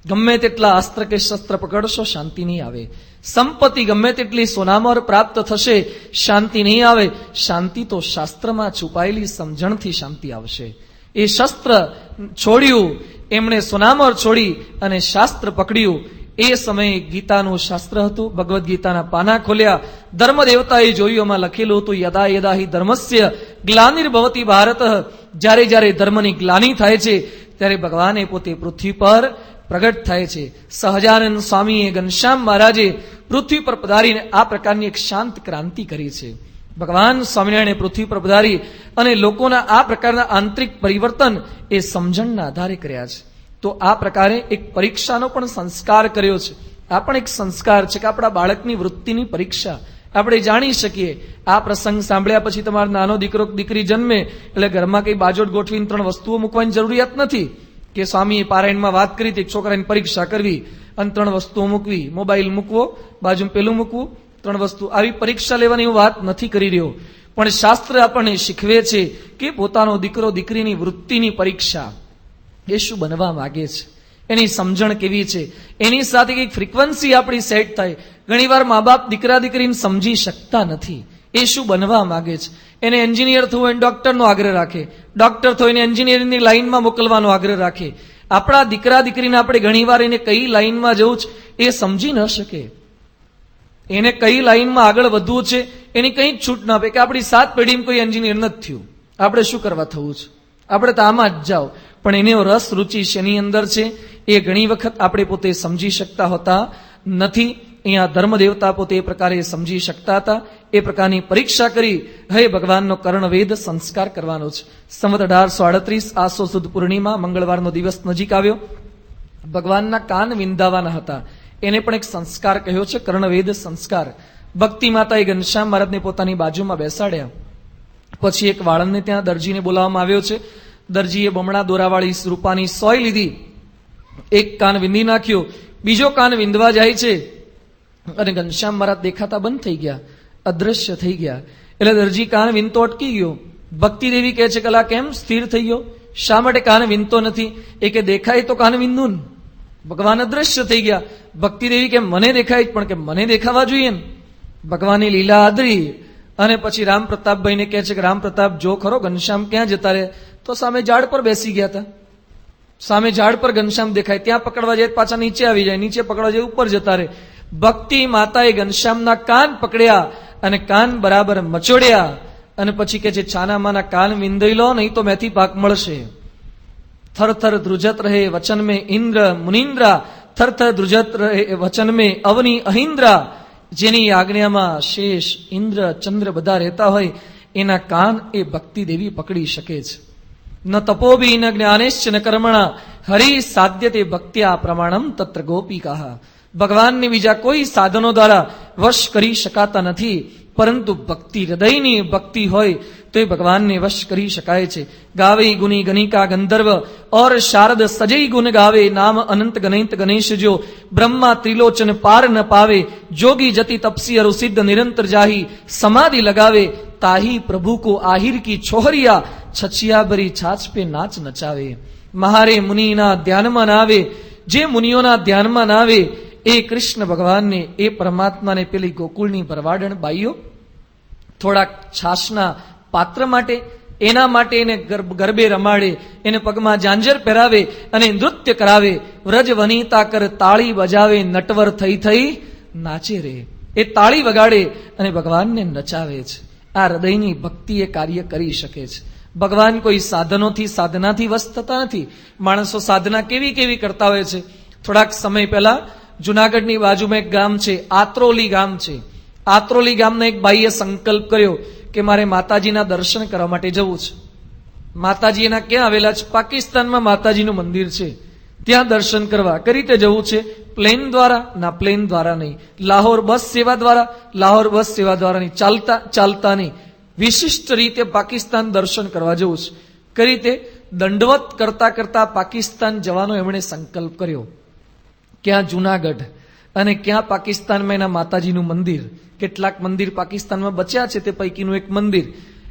ગમે તેટલા અસ્ત્ર કે શસ્ત્ર પકડશો, શાંતિ નહીં આવે. સંપત્તિ ગમે તેટલી સોનામોર પ્રાપ્ત થશે, શાંતિ નહીં આવે. શાંતિ તો શાસ્ત્રમાં છુપાયેલી સમજણથી શાંતિ આવશે. એ શસ્ત્ર છોડ્યું, એમણે સોનામોર છોડી અને શાસ્ત્ર પકડ્યું. એ સમયે ગીતાનું શાસ્ત્ર હતું. ભગવદ્ ગીતાના પાના ખોલ્યા, ધર્મદેવતાએ જોયું, એમાં લખેલું હતું યદા યદા હિ ધર્મસ્ય ગ્લાનિર્ભવતિ ભારત. જ્યારે જ્યારે ધર્મની ગ્લાનિ થાય છે ત્યારે ભગવાને પોતે પૃથ્વી પર પ્રગટ થાય છે. સહજાનંદ સ્વામીએ, ઘનશ્યામ મહારાજે પૃથ્વી પર પધારીને આ પ્રકારની એક શાંત ક્રાંતિ કરી છે. ભગવાન સ્વામિનારાયણે પૃથ્વી પર પધારી અને લોકોના આ પ્રકારના આંતરિક પરિવર્તન એ સમજણના આધારે કર્યા છે. તો આ પ્રકારે એક પરીક્ષાનો પણ સંસ્કાર કર્યો છે. આ પણ એક સંસ્કાર છે કે આપણા બાળકની વૃત્તિની પરીક્ષા આપણે જાણી શકીએ. આ પ્રસંગ સાંભળ્યા પછી તમારો નાનો દીકરો દીકરી જન્મે એટલે ઘરમાં કઈ બાજોટ ગોઠવીને 3 વસ્તુઓ મૂકવાની જરૂરિયાત નથી કે સ્વામીએ પારાયણમાં વાત કરી હતી છોકરાની પરીક્ષા કરવી અને 3 વસ્તુઓ મૂકવી, મોબાઈલ મૂકવો, બાજુમાં પેલું મૂકવું, 3 વસ્તુ. આવી પરીક્ષા લેવાની હું વાત નથી કરી રહ્યો, પણ શાસ્ત્ર આપણને શીખવે છે કે પોતાનો દીકરો દીકરીની વૃત્તિની પરીક્ષા, એ શું બનવા માંગે છે, એની સમજણ કેવી છે, એની સાથે કઈક ફ્રીક્વન્સી આપણી સેટ થાય. ઘણીવાર મા બાપ દીકરા દીકરીને સમજી શકતા નથી, એ શું બનવા માંગે છે. એને એન્જિનિયર થવું હોય ડોક્ટરનો આગ્રહ રાખે, ડોક્ટર થયો એને એન્જિનિયરિંગની લાઈનમાં મોકલવાનો આગ્રહ રાખે. આપણા દીકરા દીકરીને આપણે ઘણીવાર એને કઈ લાઈનમાં જવું છે એ સમજી ન શકે, એને કઈ લાઈનમાં આગળ વધવું છે એની કઈ જ છૂટ ના આપે કે આપણી 7 પેઢીમાં કોઈ એન્જિનિયર નથી થયું, આપણે શું કરવા થવું છે, આપણે તો આમાં જ જાઓ. પણ એનો રસ રુચિ શેની અંદર છે એ ઘણી વખત આપણે પોતે સમજી શકતા હોતા નથી. અહીંયા ધર્મદેવતા પોતે એ પ્રકારે સમજી શકતા હતા. એ પ્રકારની પરીક્ષા કરી, હે ભગવાનનો કર્ણવેદ સંસ્કાર કરવાનો છે. સંવત 1838 આસો સુદ પૂર્ણિમા, મંગળવારનો દિવસ નજીક આવ્યો. ભગવાનના કાન વિંધાવાના હતા, એને પણ એક સંસ્કાર કહ્યો છે, કર્ણવેદ સંસ્કાર. ભક્તિ માતાએ ઘનશ્યામ મહારાજને પોતાની બાજુમાં બેસાડ્યા. પછી એક વાળંદને ત્યાં દરજીને બોલાવવામાં આવ્યો છે. દરજીએ બમણા દોરાવાળી રૂપાની સોય લીધી, એક કાન વિંધી નાખ્યો, બીજો કાન વિંધવા જાય છે અને ઘનશ્યામ મહારાજ દેખાતા બંધ થઈ ગયા, અદ્રશ્ય થઈ ગયા. એટલે દરજી કાન વિનતો અટકી ગયો. ભક્તિ દેવી કહે છે કલા કેમ સ્થિર થઈ ગયો, શા માટે કાન વિનતો નથી? એ કે દેખાય તો કાન વિંધું, ભગવાન અદ્રશ્ય થઈ ગયા. ભક્તિ દેવી કે મને દેખાય પણ કે મને દેખાવા જોઈએ ને. ભગવાનની લીલા આદરી. અને પછી રામ પ્રતાપભાઈને કહે છે કે રામ પ્રતાપ જો ખરો ઘનશ્યામ ક્યાં જતા રહે, તો સામે ઝાડ પર બેસી ગયા હતા. સામે ઝાડ પર ઘનશ્યામ દેખાય, ત્યાં પકડવા જાય પાછા નીચે આવી જાય, નીચે પકડવા જાય ઉપર જતા રહે. ભક્તિ માતાએ ઘનશ્યામના કાન પકડ્યા અને કાન બરાબર મચોડ્યા અને પછી કે છે છાના માના કાન વિંધાઈ લો, નહીં તો મેથી પાક મળશે. થર થર ધ્રુજત રહે વચન में इंद्र मुनिंद्रा, थर थर ધ્રુજત રહે વચન में અવની અહિન્દ્રા. જેની આજ્ઞામાં શેષ, ઇન્દ્ર, ચંદ્ર બધા રહેતા હોય એના કાન એ ભક્તિ દેવી પકડી શકે છે. ન તપોભી ન જ્ઞાનેશ્ચ ન કર્મણા, હરિ સાધ્યતે ભક્ત્યા પ્રમાણમ તત્ર ગોપિકા. ભગવાનને બીજા કોઈ સાધનો દ્વારા વશ કરી શકાતા નથી, પરંતુ ભક્તિ, હૃદયની ભક્તિ હોય તો એ ભગવાનને વશ કરી શકાય છે. ગાવે ગુની ગનિકા ગંધર્વ और शारद सजई गुण गावे, नाम अनंत गणित गणेश जो ब्रह्मा त्रिलोचन पार न पावे, जोगी जति तपसी अरु सिद्ध निरंतर जाही, समाधि लगावे ताही प्रभु को आहिर की छोहरिया, छछिया भरी छाछ पे नाच नचावे. महारे मुनिना ધ્યાનમાં ના આવે, જે મુનિઓના ધ્યાનમાં ના આવે એ કૃષ્ણ ભગવાનને, એ પરમાત્માને પેલી ગોકુળની ભરવાડણ બાઈઓ થોડાક છાશના પાત્ર માટે, એના માટે એને ગરબે રમાડે, એને પગમાં ઝાંઝર પહેરાવે અને નૃત્ય કરાવે. વ્રજ વનિતા કર તાળી બજાવે, નટવર થઈ થઈ નાચે રે. એ તાળી વગાડે અને ભગવાનને નચાવે છે. આ હૃદયની ભક્તિ એ કાર્ય કરી શકે છે. ભગવાન કોઈ સાધનોથી, સાધનાથી વશ થતા નથી. માણસો સાધના કેવી કેવી કરતા હોય છે. થોડાક સમય પહેલા જુનાગઢની બાજુમાં એક ગામ છે, આત્રોલી ગામ છે. આત્રોલી ગામના એક ભાઈએ સંકલ્પ કર્યો કે મારે માતાજીના દર્શન કરવા માટે જવું છે. માતાજી એના ક્યાં આવેલા છે? પાકિસ્તાનમાં માતાજીનું મંદિર છે, ત્યાં દર્શન કરવા. કઈ રીતે જવું છે? પ્લેન દ્વારા? ના, પ્લેન દ્વારા નહીં. લાહોર બસ સેવા દ્વારા? લાહોર બસ સેવા દ્વારા નહીં. ચાલતા નહીં. વિશિષ્ટ રીતે પાકિસ્તાન દર્શન કરવા જવું છે. કઈ રીતે? દંડવત કરતા કરતા પાકિસ્તાન જવાનો એમણે સંકલ્પ કર્યો. ક્યાં? જુનાગઢ. અને ક્યાં? પાકિસ્તાનમાં એના માતાજીનું મંદિર. કેટલાક મંદિર પાકિસ્તાનમાં બચ્યા છે, તે પૈકીનું એક મંદિર.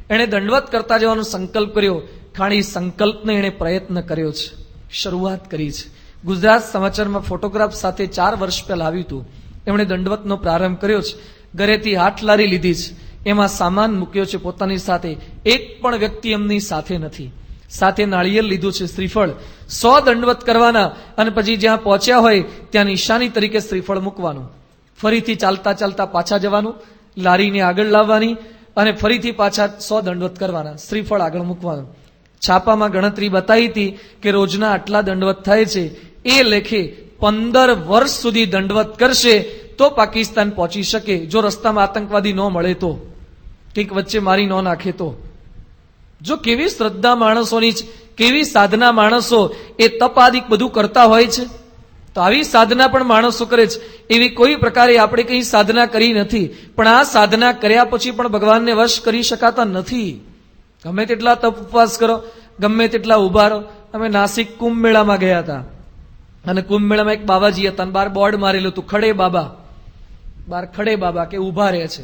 એણે દંડવત કરતા જવાનો સંકલ્પ કર્યો. ખાલી સંકલ્પને એણે પ્રયત્ન કર્યો છે, શરૂઆત કરી છે. ગુજરાત સમાચારમાં ફોટોગ્રાફ સાથે 4 વર્ષ પહેલા આવ્યું હતું. એમણે દંડવતનો પ્રારંભ કર્યો છે. ઘરેથી હાથલારી લીધી છે, એમાં સામાન મૂક્યો છે પોતાની સાથે. એક પણ વ્યક્તિ એમની સાથે નથી. સાથે નાળિયેર લીધું છે, શ્રીફળ. 100 દંડવત કરવાના અને પછી જ્યાં પહોંચ્યા હોય ત્યાં નિશાની તરીકે શ્રીફળ મૂકવાનું. ફરીથી ચાલતા ચાલતા પાછા જવાનું, લારીને આગળ લાવવાની અને ફરીથી પાછા 100 દંડવત કરવાના, શ્રીફળ આગળ મૂકવાનું. છાપામાં ગણતરી બતાવી હતી કે રોજના આટલા દંડવત થાય છે. એ લેખે 15 વર્ષ સુધી દંડવત કરશે તો પાકિસ્તાન પહોંચી શકે. જો રસ્તામાં આતંકવાદી ન મળે તો, કંઈક વચ્ચે મારી ન નાખે તો. જો કેવી શ્રદ્ધા માણસોની છે, કેવી સાધના માણસો એ તપ આદિક બધું કરતા હોય છે. તો આવી સાધના પણ માણસો કરે છે. એવી કોઈ પ્રકારે આપણે કઈ સાધના કરી નથી, પણ આ સાધના કર્યા પછી પણ ભગવાનને વશ કરી શકાતા નથી. ગમે તેટલા તપ ઉપવાસ કરો, ગમે તેટલા ઉભા રહો. અમે નાસિક કુંભ મેળામાં ગયા હતા અને કુંભ મેળામાં એક બાબાજી હતા અને બહાર બોર્ડ મારેલું હતું, ખડે બાબા. બહાર ખડે બાબા કે ઉભા રહે છે.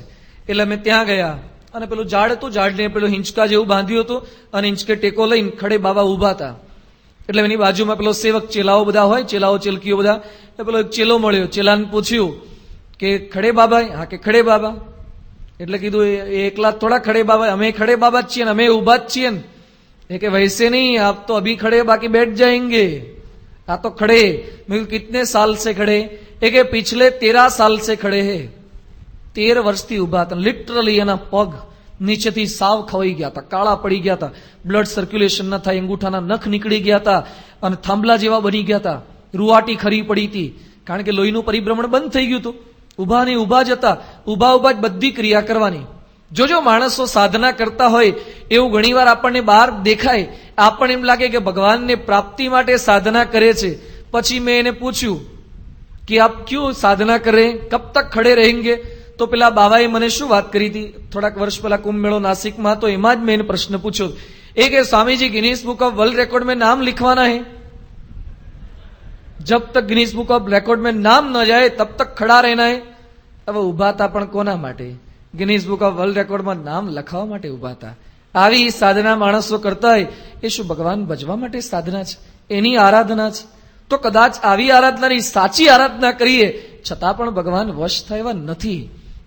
એટલે અમે ત્યાં ગયા અને પેલું ઝાડ હતું, ઝાડને પેલું હિંચકા જેવું બાંધ્યું હતું અને હિંચકે ટેકો લઈને ખડે બાબા ઉભા હતા. એટલે એની બાજુમાં પેલો સેવક, ચેલાઓ બધા હોય, ચેલાઓ ચેલકીઓ બધા. એટલે પેલો એક ચેલો મળ્યો. ચેલાને પૂછ્યું કે ખડે બાબા? હા કે ખડે બાબા. એટલે કીધું એ એકલા થોડા ખડે બાબા, અમે ખડે બાબા જ છીએ ને, અમે ઉભા જ છીએ ને. એ કે વૈસે નહીં, આપ તો અભી ખડે બાકી બેઠ જાएंगे. આ તો ખડે. મેં કીધું કિતને સાલ સે ખડે? એ કે પિછલે 13 સાલ સે ખડે હે. 13 વર્ષથી ઉભા હતા. લિટરલી એના પગ નીચેથી સાવ ખવાઈ ગયા હતા, કાળા પડી ગયા હતા, બ્લડ સર્ક્યુલેશન ન થાય, અંગૂઠાના નખ નીકળી ગયા હતા અને થાંભલા જેવા બની ગયા હતા. રૂવાટી ખરી પડી હતી, કારણ કે લોહીનું પરિભ્રમણ બંધ થઈ ગયું હતું. ઉભા ને ઉભા જ હતા, ઉભા જ બધી ક્રિયા કરવાની. જો માણસો સાધના કરતા હોય એવું ઘણીવાર આપણને બહાર દેખાય. આપણને એમ લાગે કે ભગવાનને પ્રાપ્તિ માટે સાધના કરે છે. પછી મેં એને પૂછ્યું કે આપ ક્યું સાધના કરે, કબ તક ખડે રહેંગે? તો પેલા બાબાએ મને શું વાત કરી હતી, થોડાક વર્ષ પહેલા કુંભ મેળો નાસિકમાં, તો એમાં જ મેં એને પ્રશ્ન પૂછ્યો. એ કે Swami Guinness book of world record में नाम लिखवाना है, जब तक गिनीज बुक ऑफ रिकॉर्ड में नाम न जाए तब तक खड़ा रहना है. હવે ઉભા હતા પણ કોના માટે? ગિનીઝ બુક ઓફ વર્લ્ડ રેકોર્ડમાં નામ લખાવવા માટે ઉભા હતા. આવી સાધના માણસો કરતા હોય એ શું ભગવાન ભજવા માટે સાધના છે? એની આરાધના છે? તો કદાચ આવી આરાધનાની સાચી આરાધના કરીએ છતાં પણ ભગવાન વશ થાય એવા નથી.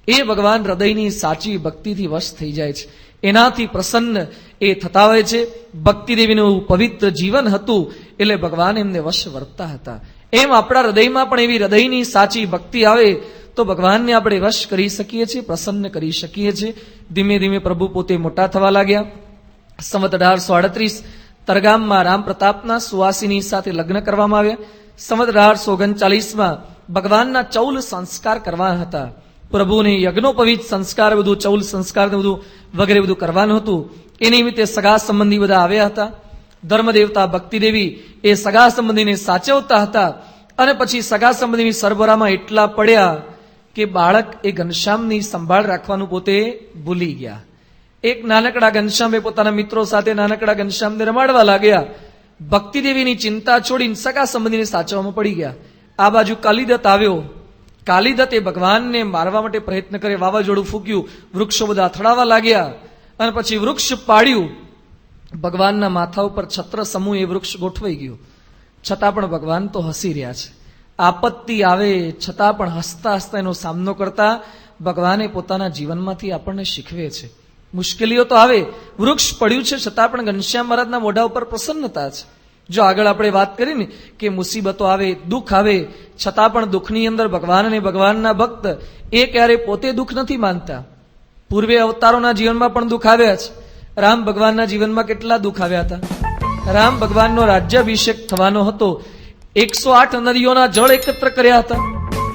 એ ભગવાન હૃદયની સાચી ભક્તિથી વશ થઈ જાય છે, એનાથી પ્રસન્ન એ થતા હોય છે. ભક્તિદેવીનું પવિત્ર જીવન હતું એટલે ભગવાન એમને વશ વર્તતા હતા. એમ આપણા હૃદયમાં પણ એવી હૃદયની સાચી ભક્તિ આવે તો ભગવાનને આપણે વશ કરી શકીએ છીએ, પ્રસન્ન કરી શકીએ છીએ. ધીમે ધીમે પ્રભુ પોતે મોટા થવા લાગ્યા. સંવત 1838 તરગામમાં રામ પ્રતાપના સુવાસીની સાથે લગ્ન કરવામાં આવ્યા. સંવત 1839માં ભગવાનના 14 સંસ્કાર કરવા હતા. પ્રભુને યજ્ઞોપવિત સંસ્કાર, બધું 14 સંસ્કાર બધું વગેરે બધું કરવાનું હતું. એ નિમિત્તે સગા સંબંધી બધા આવ્યા હતા. ધર્મદેવતા ભક્તિદેવી એ સગા સંબંધીને સાચવતા હતા. અને પછી સગા સંબંધીની સરબરામાં એટલા પડ્યા કે બાળક એ ઘનશ્યામની સંભાળ રાખવાનું પોતે ભૂલી ગયા. એક નાનકડા ઘનશ્યામે પોતાના મિત્રો સાથે નાનકડા ઘનશ્યામને રમાડવા લાગ્યા. ભક્તિદેવીની ચિંતા છોડીને સગા સંબંધીને સાચવવામાં પડી ગયા. આ બાજુ કાલિદત્ત આવ્યો. કાલિદત્ત એ ભગવાનને મારવા માટે પ્રયત્ન કરે, વાવાઝોડું ફૂક્યું, વૃક્ષો બધા અથડાવા લાગ્યા અને પછી વૃક્ષ પાડ્યું. ભગવાનના માથા ઉપર છત્ર સમૂહ એ વૃક્ષ ગોઠવાઈ ગયું. છતાં પણ ભગવાન તો હસી રહ્યા છે. આપત્તિ આવે છતાં પણ હસતા હસતા એનો સામનો કરતા ભગવાને પોતાના જીવનમાંથી આપણને શીખવે છે. મુશ્કેલીઓ તો આવે, વૃક્ષ પડ્યું છે છતાં પણ ઘનશ્યામ મહારાજના મોઢા ઉપર પ્રસન્નતા છે. જો આગળ આપણે વાત કરી ને કે મુસીબતો આવે, દુઃખ આવે, છતાં પણ દુઃખની અંદર ભગવાન અને ભગવાનના ભક્ત એ ક્યારે પોતે દુઃખ નથી માનતા. પૂર્વે અવતારોના જીવનમાં પણ દુઃખ આવ્યા છે. રામ ભગવાનના જીવનમાં કેટલા દુઃખ આવ્યા હતા. રામ ભગવાનનો રાજ્યાભિષેક થવાનો હતો. 108 નદીઓના જળ એકત્ર કર્યા હતા.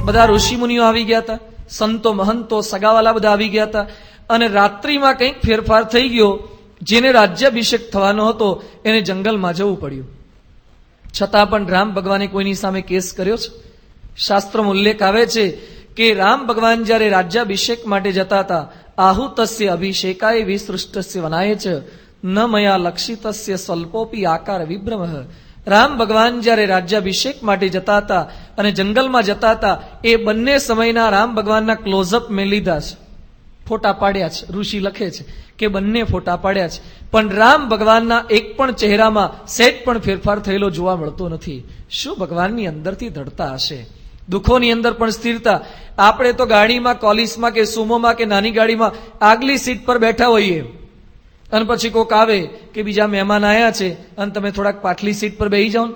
બધા ઋષિ મુનિઓ આવી ગયા હતા, સંતો મહંતો સગાવાલા બધા આવી ગયા હતા, અને રાત્રિમાં કંઈક ફેરફાર થઈ ગયો. જેને રાજ્યાભિષેક થવાનો હતો એને જંગલમાં જવું પડ્યું. છતાં પણ રામ ભગવાને કોઈની સામે કેસ કર્યો છે? શાસ્ત્રોમાં ઉલ્લેખ આવે છે કે રામ ભગવાન જ્યારે રાજ્યાભિષેક માટે જતા હતા, આહુતસ્ય અભિષેકાય વિસૃષ્ટસ્ય વનાય છે ન મયા લક્ષિતસ્ય સ્વલ્પોપી આકાર વિભ્રમઃ. રામ ભગવાન જ્યારે રાજ્યાભિષેક માટે જતા હતા અને જંગલમાં જતા હતા, એ બંને સમયના રામ ભગવાનના ક્લોઝઅપ મેં લીધા છે, ફોટા પાડ્યા છે. ઋષિ લખે છે કે બંને ફોટા પાડ્યા છે, પણ રામ ભગવાનના એક પણ ચહેરામાં સહેજ પણ ફેરફાર થયેલો જોવા મળતો નથી. શું ભગવાનની અંદરથી દૃઢતા હશે? દુઃખોની અંદર પણ સ્થિરતા. આપણે તો ગાડીમાં, કોલિસમાં કે સુમોમાં કે નાની ગાડીમાં આગલી સીટ પર બેઠા હોઈએ, અને પછી કોક આવે કે બીજા મહેમાન આવ્યા છે અને તમે થોડાક પાછલી સીટ પર બેસી જાઓ.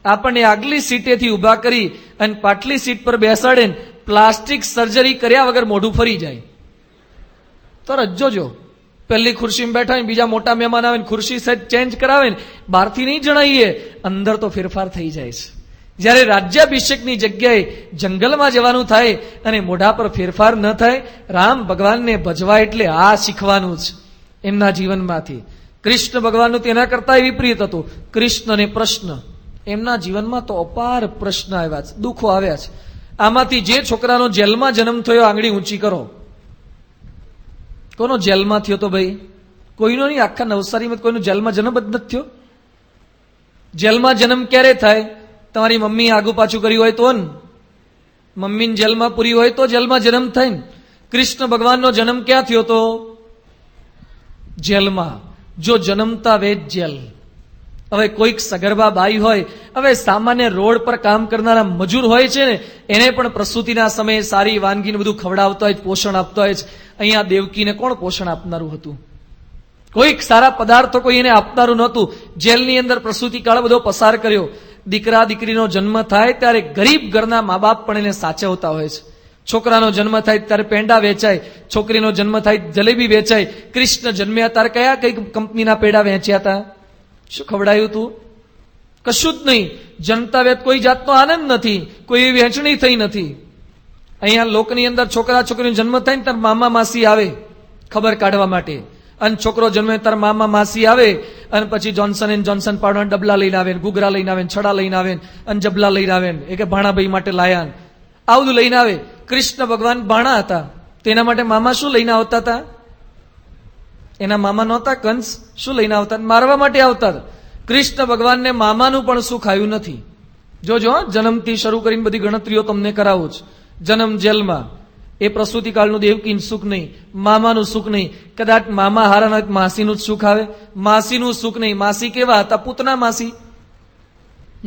આપણને આગલી સીટેથી ઉભા કરી અને પાછલી સીટ પર બેસાડે, પ્લાસ્ટિક સર્જરી કર્યા વગર મોઢું ફરી જાય. તરત જોજો, પહેલી ખુરશીમાં બેઠા હોય, બીજા મોટા મહેમાન આવે, ખુરશી સેટ ચેન્જ કરાવે, બહારથી નહીં જણાવીએ, અંદર તો ફેરફાર થઈ જાય છે. જ્યારે રાજ્યાભિષેકની જગ્યાએ જંગલમાં જવાનું થાય અને મોઢા પર ફેરફાર ન થાય, રામ ભગવાનને ભજવા એટલે આ શીખવાનું જ એમના જીવનમાંથી. કૃષ્ણ ભગવાનનું તેના કરતા વિપરીત હતું. કૃષ્ણ અને પ્રશ્ન, એમના જીવનમાં તો અપાર પ્રશ્ન આવ્યા છે, દુઃખો આવ્યા છે. આમાંથી જે છોકરાનો જેલમાં જન્મ થયો, આંગળી ઊંચી કરો. કોનો જેલમાં થયો તો ભાઈ? કોઈનો નહીં. આખા નવસારીમાં કોઈનો જેલમાં જન્મ જ નથી થયો. જેલમાં જન્મ ક્યારે થાય? તમારી મમ્મી આગુ પાછું કર્યું હોય તો ને, મમ્મીને જેલમાં પૂરી હોય તો જેલમાં જન્મ થાય ને. કૃષ્ણ ભગવાનનો જન્મ ક્યાં થયો તો? જેલમાં. જો જન્મતા વેદ જેલ. હવે કોઈક સગર્ભા બાઈ હોય, હવે સામાન્ય રોડ પર કામ કરનારા મજૂર હોય છે ને, એને પણ પ્રસૂતિના સમયે સારી વાનગીને બધું ખવડાવતા હોય, પોષણ આપતા હોય છે. અહીંયા દેવકીને કોણ પોષણ આપનારું હતું? કોઈક સારા પદાર્થો કોઈ એને આપનારું નહોતું. જેલની અંદર પ્રસૂતિ કાળ બધો પસાર કર્યો. દીકરા દીકરીનો જન્મ થાય ત્યારે ગરીબ ઘરના મા બાપ પણ એને સાચવતા હોય છે. છોકરાનો જન્મ થાય ત્યારે પેંડા વેચાય, છોકરીનો જન્મ થાય જલેબી વેચાય. કૃષ્ણ જન્મ્યા ત્યારે કયા કઈ કંપનીના પેડા વેચ્યા હતા? શું ખવડાયું તું? કશું જ નહીં. જનતા વેત કોઈ જાતનો આનંદ નથી, કોઈ એવી વહેંચણી થઈ નથી. અહીંયા લોકની અંદર છોકરા છોકરીનો જન્મ થાય ને ત્યારે મામા માસી આવે ખબર કાઢવા માટે, અને છોકરો જન્મે ત્યારે મામા માસી આવે, અને પછી જોન્સન એન્ડ જોન્સન પાવડરના ડબલા લઈને આવે, ઘૂઘરા લઈને આવે, છડા લઈને આવે, અને જબલા લઈને આવે, એ કે ભાણાભાઈ માટે લાયા, આવું બધું લઈને આવે. કૃષ્ણ ભગવાન ભાણા હતા, તેના માટે મામા શું લઈને આવતા હતા? એના મામા નહોતા કંસ? શું લઈને આવતા? મારવા માટે આવતા હતા. કૃષ્ણ ભગવાનને મામાનું પણ સુખ આવ્યું નથી. જોજો, જન્મથી શરૂ કરીને બધી ગણતરીઓ તમને કરાવું છું. જન્મ જેલમાં, એ પ્રસૂતિ કાળનું દેવકીનું સુખ નહીં, મામાનું સુખ નહીં. કદાચ મામા હારા હોય માસીનું જ સુખ આવે. માસીનું સુખ નહીં. માસી કેવા હતા? પૂતના માસી.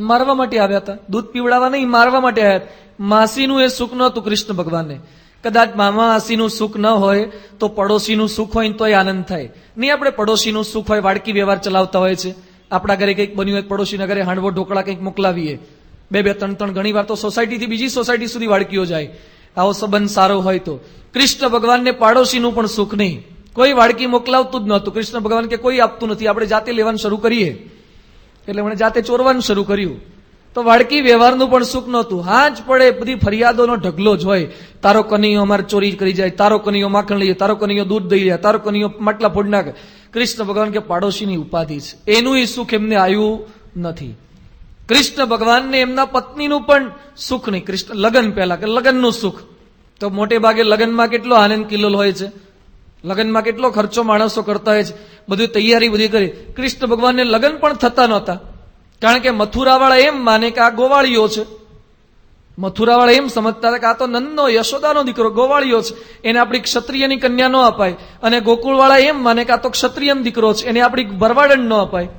મારવા માટે આવ્યા હતા, દૂધ પીવડાવવા નહીં, મારવા માટે આવ્યા. માસીનું એ સુખ નહોતું કૃષ્ણ ભગવાનને. કદાચ મામા માસીનું સુખ ન હોય તો પડોશીનું સુખ હોય તોય આનંદ થાય. નહીં આપણે પડોશીનું સુખ હોય, વાડકી વ્યવહાર ચલાવતા હોય છે. આપણા ઘરે કંઈક બન્યું હોય, પડોશીના ઘરે હાંડવો ઢોકળા કંઈક મોકલાવીએ, 2-2, 3-3 ઘણી વાર તો સોસાયટીથી બીજી સોસાયટી સુધી વાડકીઓ જાય. આવો સંબંધ સારો હોય તો. કૃષ્ણ ભગવાનને પાડોશીનું પણ સુખ નહીં, કોઈ વાડકી મોકલાવતું જ નહોતું. કૃષ્ણ ભગવાન કે કોઈ આપતું નથી, આપણે જાતે લેવાનું શરૂ કરીએ. એટલે એમણે જાતે ચોરવાનું શરૂ કર્યું. તો વાડકી વ્યવહારનું પણ સુખ નહોતું. હાજ પડે બધી ફરિયાદોનો ઢગલો જ હોય. તારો કનૈયો અમારે ચોરી કરી જાય, તારો કનૈયો માખણ લઈ જાય, તારો કનૈયો દૂધ દઈ જાય, તારો કનૈયો માટલા ફોડ નાખે. કૃષ્ણ ભગવાન કે પાડોશીની ઉપાધિ છે, એનું સુખ એમને આવ્યું નથી. કૃષ્ણ ભગવાનને એમના પત્નીનું પણ સુખ નહીં. કૃષ્ણ લગ્ન પહેલા કે લગ્નનું સુખ, તો મોટે ભાગે લગ્નમાં કેટલો આનંદ કિલ્લોલ હોય છે, લગ્નમાં કેટલો ખર્ચો માણસો કરતા હોય છે, બધું તૈયારી બધી કરી. કૃષ્ણ ભગવાનને લગ્ન પણ થતા નહોતા, કારણ કે મથુરાવાળા એમ માને કે આ ગોવાળીઓ છે. મથુરાવાળા એમ સમજતા હતા કે આ તો નંદનો યશોદાનો દીકરો ગોવાળીઓ છે, એને આપણી ક્ષત્રિયની કન્યા ન અપાય. અને ગોકુળવાળા એમ માને કે આ તો ક્ષત્રિયનો દીકરો છે, એને આપણી ભરવાડન ન અપાય.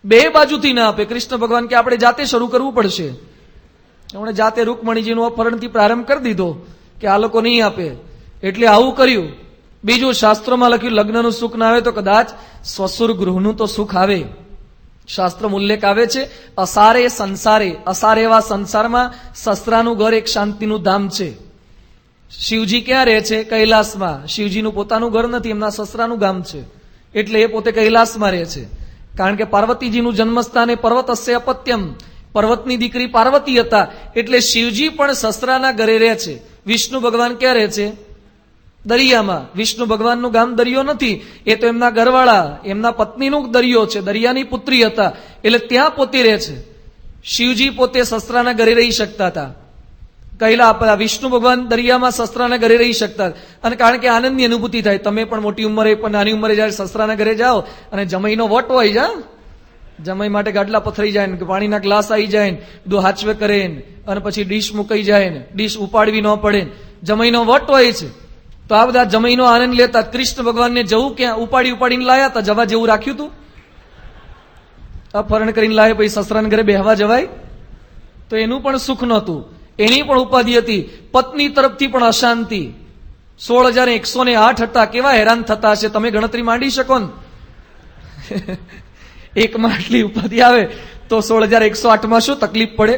બે બાજુથી ના આપે. કૃષ્ણ ભગવાન કે આપણે જાતે શરૂ કરવું પડશે. એમણે જાતે રૂકમણીજીનું અપહરણથી પ્રારંભ કરી દીધો કે આ લોકો નહીં આપે, એટલે આવું કર્યું. બીજું શાસ્ત્રોમાં લખ્યું, લગ્નનું સુખ ના આવે તો કદાચ સ્વસુર ગૃહનું તો સુખ આવે. શાસ્ત્ર ઉલ્લેખ આવે છે, અસારે સંસારે, અસારે એવા સંસારમાં શસ્ત્રાનું ઘર એક શાંતિનું ધામ છે. શિવજી ક્યાં રહે છે? કૈલાસમાં. શિવજીનું પોતાનું ઘર નથી, એમના સસરાનું ગામ છે, એટલે એ પોતે કૈલાસમાં રહે છે. કારણ કે પાર્વતીજીનું જન્મસ્થાન એ પર્વતસ્ય અપત્યમ, પર્વતની દીકરી પાર્વતી હતા, એટલે શિવજી પણ સસરાના ઘરે રહે છે. વિષ્ણુ ભગવાન ક્યાં રહે છે? દરિયામાં. વિષ્ણુ ભગવાનનું ગામ દરિયો નથી, એ તો એમના ઘરવાળા, એમના પત્નીનું દરિયો છે, દરિયાની પુત્રી હતા, એટલે ત્યાં પોતે રહે છે. શિવજી પોતે સસરાના ઘરે રહી શકતા હતા. વિષ્ણુ ભગવાન દરિયામાં સસરાના ઘરે રહી શકતા. અને કારણ કે આનંદની અનુભૂતિ થાય, તમે પણ મોટી ઉંમરે પણ નાની ઉંમરે જયારે સસરાના ઘરે જાઓ અને જમાઈનો વટ હોય જા, જમાઈ માટે ગાડલા પથરાઈ જાય ને, પાણીના ગ્લાસ આવી જાય ને, બધું હાચવે કરે ને, અને પછી ડીશ મુકાઈ જાય ને, ડીશ ઉપાડવી ન પડે, જમાઈનો વટ હોય છે. તો આ બધા જમાઈનો આનંદ લેતા. કૃષ્ણ ભગવાનને જવું ક્યાં? ઉપાડીને લાયા હતા. જવા જેવું રાખ્યું હતું? અપહરણ કરીને લાવે, પછી સસરાના ઘરે બેહવા જવાય? તો એનું પણ સુખ નહોતું, એની પણ ઉપાધિ હતી, પત્ની તરફથી પણ અશાંતિ. 16,108 હતા. કેવા હેરાન થતા હશે, તમે ગણતરી માંડી શકો ને? એકમાં આટલી ઉપાધિ આવે તો 16,108માં શું તકલીફ પડે?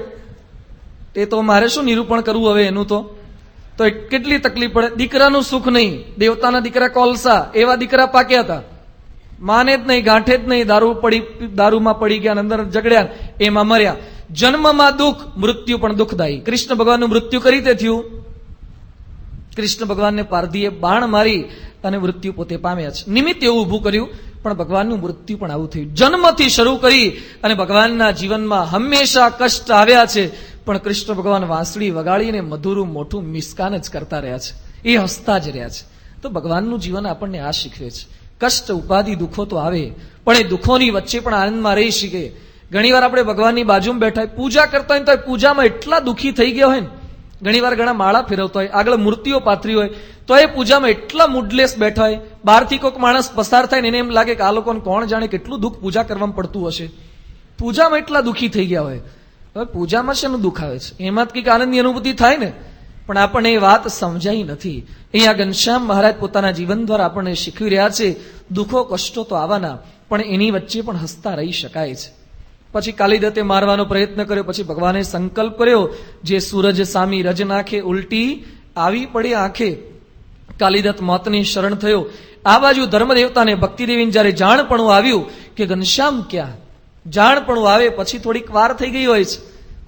એ તો મારે શું નિરૂપણ કરવું હવે એનું? તો કેટલી તકલીફ પડે. દીકરાનું સુખ નહીં, દેવતાના દીકરા કોલસા, એવા દીકરા પાક્યા હતા. માને જ નહીં, ગાંઠે જ નહીં, દારૂમાં પડી ગયા, અંદર ઝઘડ્યા, એમાં મર્યા. જન્મમાં દુઃખ, મૃત્યુ પણ દુઃખદાયી. કૃષ્ણ ભગવાનનું મૃત્યુ કઈ રીતે થયું? કૃષ્ણ ભગવાનને પારધીએ બાણ મારી અને મૃત્યુ પોતે પામ્યા છે. નિમિત્ત એવું ઉભું કર્યું, પણ ભગવાનનું મૃત્યુ પણ આવું થયું. જન્મથી શરૂ કરી અને ભગવાનના જીવનમાં હંમેશા કષ્ટ આવ્યા છે, પણ કૃષ્ણ ભગવાન વાંસળી વગાડીને મધુરું મોટું મિસકાન જ કરતા રહ્યા છે, એ હસતા જ રહ્યા છે. તો ભગવાનનું જીવન આપણને આ શીખવે છે. કષ્ટ, ઉપાધિ, દુઃખો તો આવે, પણ એ દુઃખોની વચ્ચે પણ આનંદમાં રહી શીખે. ઘણીવાર આપણે ભગવાનની બાજુમાં બેઠા હોય, પૂજા કરતા હોય, તો પૂજામાં એટલા દુઃખી થઈ ગયા હોય ને, ઘણીવાર ઘણા માળા ફેરવતા હોય, આગળ મૂર્તિઓ પાથરી હોય, તો એ પૂજામાં એટલા મૂડલેસ બેઠા હોય, બહારથી કોઈક માણસ પસાર થાય ને એને એમ લાગે કે આ લોકોને કોણ જાણે કેટલું દુઃખ પૂજા કરવામાં પડતું હશે. પૂજામાં એટલા દુઃખી થઈ ગયા હોય. હવે પૂજામાં શેનું દુઃખ આવે છે? એમાં જ કંઈક આનંદની અનુભૂતિ થાય ને, પણ આપણને એ વાત સમજાઈ નથી. અહીંયા ઘનશ્યામ મહારાજ પોતાના જીવન દ્વારા આપણને શીખવી રહ્યા છે, દુઃખો કષ્ટો તો આવવાના, પણ એની વચ્ચે પણ હસતા રહી શકાય છે. પછી કાલિદત્તે મારવાનો પ્રયત્ન કર્યો, પછી ભગવાને સંકલ્પ કર્યો, જે સૂરજ સામી રજ નાખે, ઉલટી આવી પડી આંખે. કાલિદત્ત મોતની શરણ થયો. આ બાજુ ધર્મદેવતાને ભક્તિદેવીને જયારે જાણપણું આવ્યું કે ઘનશ્યામ ક્યાં, જાણપણું આવે પછી થોડીક વાર થઈ ગઈ હોય છે,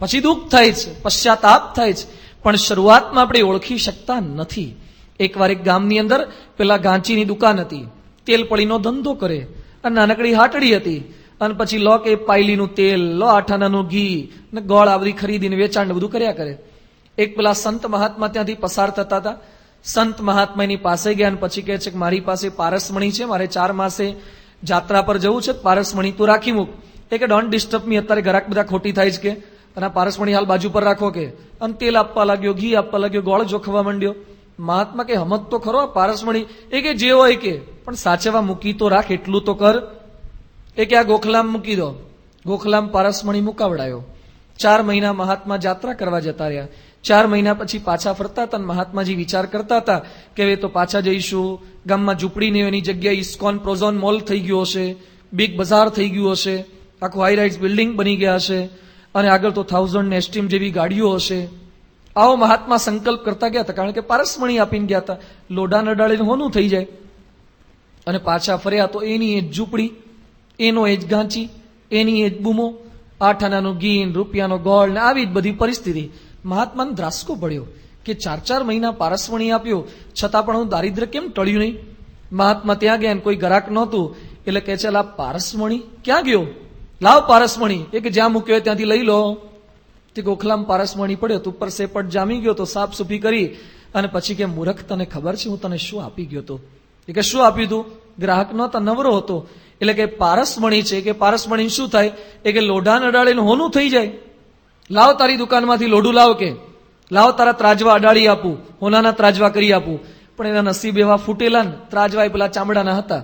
પછી દુઃખ થાય છે, પશ્ચાતાપ થાય છે, પણ શરૂઆતમાં આપણે ઓળખી શકતા નથી. એકવાર એક ગામની અંદર પેલા ગાંચીની દુકાન હતી, તેલ પડીનો ધંધો કરે, અને નાનકડી હાટડી હતી, અને પછી લો કે પાયલીનું તેલ, લો આઠાનાનું ઘી ને ગોળ આ બધી ખરીદીને વેચાણ બધું કર્યા કરે. એક પેલા સંત મહાત્મા ત્યાંથી પસાર થતા હતા. સંત મહાત્મા એની પાસે ગયા અને પછી કહે છે કે મારી પાસે પારસમણી છે, મારે 4 માસે જાત્રા પર જવું છે, પારસમણી તું રાખી મૂક. એ કે ડોન્ટ ડિસ્ટર્બ મી, અત્યારે ઘરાક બધા ખોટી થાય છે કે, અને પારસમણી હાલ બાજુ પર રાખો કે. અને તેલ આપવા લાગ્યો, ઘી આપવા લાગ્યો, ગોળ જોખવા માંડ્યો. મહાત્મા કે હમત તો ખરો પારસમણી. એ કે જે હોય કે, પણ સાચવા મૂકી તો રાખ, એટલું તો કર. એ કે આ ગોખલામ મૂકી દો. ગોખલામ પારસમણી મુકાવડાયો. 4 મહિના મહાત્મા જાત્રા કરવા જતા રહ્યા. 4 મહિના પછી પાછા ફરતા હતા, મહાત્માજી વિચાર કરતા હતા કે હવે તો પાછા જઈશું, ગામમાં ઝૂંપડી ને એની જગ્યાએ ઇસ્કોન પ્રોઝોન મોલ થઈ ગયો હશે, બિગ બજાર થઈ ગયું હશે, આખું હાઈ રાઇઝ બિલ્ડિંગ બની ગયા હશે, અને આગળ તો 1000 ને એસ્ટીમ જેવી ગાડીઓ હશે. આવો મહાત્મા સંકલ્પ કરતા ગયા હતા, કારણ કે પારસમણી આપીને ગયા હતા, લોઢા નડાળીને હોનું થઈ જાય. અને પાછા ફર્યા તો એની એ ઝૂંપડી, એનો એ જ ગાંચી, એની એ જ બૂમો, 8 આનાનું ઘી, રૂપિયાનો ગોળ ને આવી જ બધી પરિસ્થિતિ. મહાત્માને ધ્રાસકો પડ્યો કે 4 મહિના પારસમણી આપ્યો, છતાં પણ હું દારિદ્ર્ય કેમ ટળ્યું નહીં. મહાત્મા ત્યાં ગયા, કોઈ ગ્રાહક નહોતું, એટલે કહે છે લા પારસમણી ક્યાં ગયો, લાવ પારસમણી. એ કે જ્યાં મૂક્યો ત્યાંથી લઈ લો. તે ગોખલામ પારસમણી પડ્યો, તો ઉપર સેપટ જામી ગયો, તો સાફ સુફી કરી અને પછી કે મૂર્ખ, તને ખબર છે હું તને શું આપી ગયો હતો? એ કે શું આપ્યું તું? ગ્રાહક નહોતા, નવરો હતો. એટલે કે પારસમણી છે, કે પારસમણી શું થાય? એ કે લોઢા નડાળીને હોનું થઈ જાય. લાવ તારી દુકાનમાંથી લોઢું લાવ, કે લાવ તારા ત્રાજવા અડાડી આપું, હોનાના ત્રાજવા કરી આપું. પણ એના નસીબ એવા ફૂટેલા ને, ત્રાજવા એ પેલા ચામડાના હતા.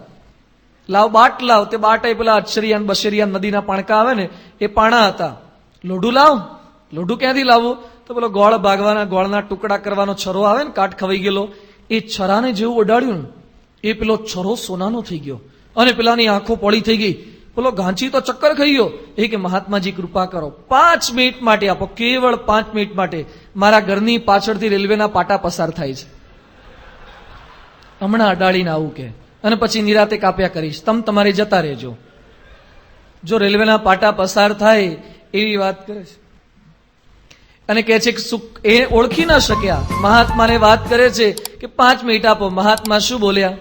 લાવ બાટ લાવ, તે બાટ એ પેલા અક્ષરિયાન બશેરિયાન નદીના પાણકા આવે ને એ પાણા હતા. લોઢું લાવ, લોઢું ક્યાંથી લાવવું? તો પેલો ગોળ ભાગવાના, ગોળના ટુકડા કરવાનો છરો આવે ને, કાટ ખવાઈ ગયેલો, એ છરાને જેવું અડાડ્યું ને, એ પેલો છરો સોનાનો થઈ ગયો. અને પેલાની આંખો પોળી થઈ ગઈ બોલો ઘાંચી તો ચક્કર ખાઈ ગયો. એ કે મહાત્માજી કૃપા કરો, 5 મિનિટ માટે આપો, કેવળ 5 મિનિટ માટે. મારા ઘરની પાછળથી રેલવેના પાટા પસાર થાય છે, હમણાં અડાડીને આવું કે, અને પછી નિરાતે કાપ્યા કરીશ, તમારે જતા રહેજો. જો રેલવેના પાટા પસાર થાય એવી વાત કરે છે. અને કહે છે કે એ ઓળખી ના શક્યા. મહાત્માને વાત કરે છે કે 5 મિનિટ આપો. મહાત્મા શું બોલ્યા?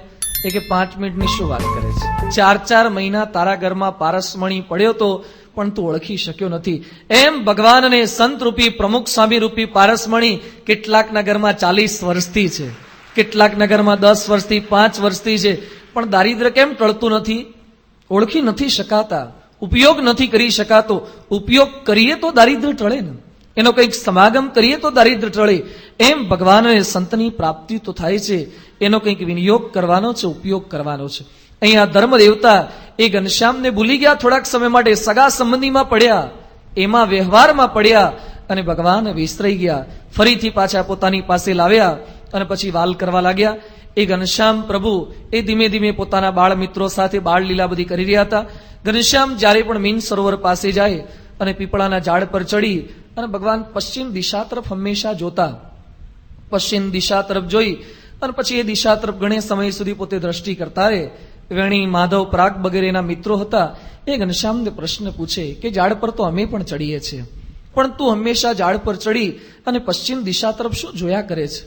એ કે 5 મિનિટની શું વાત કરે છે? 4 મહિના તારા ઘરમાં પારસમણી પડ્યો તો પણ તું ઓળખી શક્યો નથી. એમ ભગવાન અને સંત રૂપી પ્રમુખ સ્વામી રૂપી પારસમણી કેટલાકના ઘરમાં 40 વર્ષથી છે, કેટલાકના ઘરમાં 10 વર્ષથી, 5 વર્ષથી છે, પણ દારિદ્ર કેમ ટળતું નથી? ઓળખી નથી શકાતા, ઉપયોગ નથી કરી શકાતો. ઉપયોગ કરીએ તો દારિદ્ર ટળે ને, એનો કંઈક સમાગમ કરીએ તો દારિદ્ર ટળે. એમ ભગવાન અને સંતની પ્રાપ્તિ તો થાય છે, એનો કંઈક વિનિયોગ કરવાનો છે, ઉપયોગ કરવાનો છે. અહીંયા ધર્મ દેવતા એ ઘનશ્યામને ભૂલી ગયા. થોડાક સમય માટે સગા સંબંધીમાં પડ્યા, એમાં વ્યવહારમાં પડ્યા, અને ભગવાન વિસરાઈ ગયા. ફરીથી પાછા પોતાની પાસે લાવ્યા અને પછી વાલ કરવા લાગ્યા. એ ઘનશ્યામ પ્રભુ એ ધીમે ધીમે પોતાના બાળ મિત્રો સાથે બાળ લીલા બધી કરી રહ્યા હતા. ઘનશ્યામ જ્યારે પણ મીન સરોવર પાસે જાય અને પીપળાના ઝાડ પર ચડી અને ભગવાન પશ્ચિમ દિશા તરફ હંમેશા જોતા. પશ્ચિમ દિશા તરફ જોઈ અને પછી એ દિશા તરફ ઘણા સમય સુધી પોતે દ્રષ્ટિ કરતા રહે. વેણી, માધવ, પ્રાગ વગેરેના મિત્રો હતા. એ ઘનશ્યામને પ્રશ્ન પૂછે કે ઝાડ પર તો અમે પણ ચડીએ છીએ, પણ તું હંમેશા ઝાડ પર ચડી અને પશ્ચિમ દિશા તરફ શું જોયા કરે છે?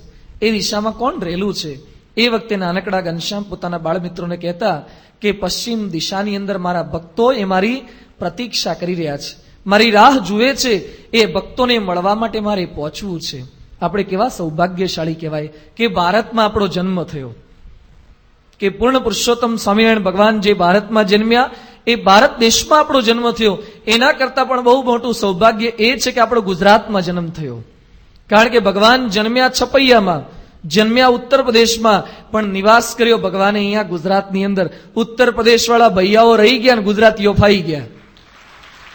એ દિશામાં કોણ રહેલું છે? એ વખતે નાનકડા ઘનશ્યામ પોતાના બાળ મિત્રોને કહેતા કે પશ્ચિમ દિશાની અંદર મારા ભક્તો એ મારી પ્રતીક્ષા કરી રહ્યા છે, મારી રાહ જુએ છે. એ ભક્તોને મળવા માટે મારે પહોંચવું છે. આપણે કેવા સૌભાગ્યશાળી કહેવાય કે ભારતમાં આપણો જન્મ થયો, કે પૂર્ણ પુરુષોત્તમ સ્વામિનારાયણ ભગવાન જે ભારતમાં જન્મ્યા, એ ભારત દેશમાં આપણો જન્મ થયો. એના કરતા પણ બહુ મોટું સૌભાગ્ય એ છે કે આપણો ગુજરાતમાં જન્મ થયો. કારણ કે ભગવાન જન્મ્યા છપૈયામાં, જન્મ્યા ઉત્તર પ્રદેશમાં, પણ નિવાસ કર્યો ભગવાને અહીંયા ગુજરાતની અંદર. ઉત્તર પ્રદેશ વાળા ભૈયાઓ રહી ગયા અને ગુજરાતીઓ ફાઈ ગયા.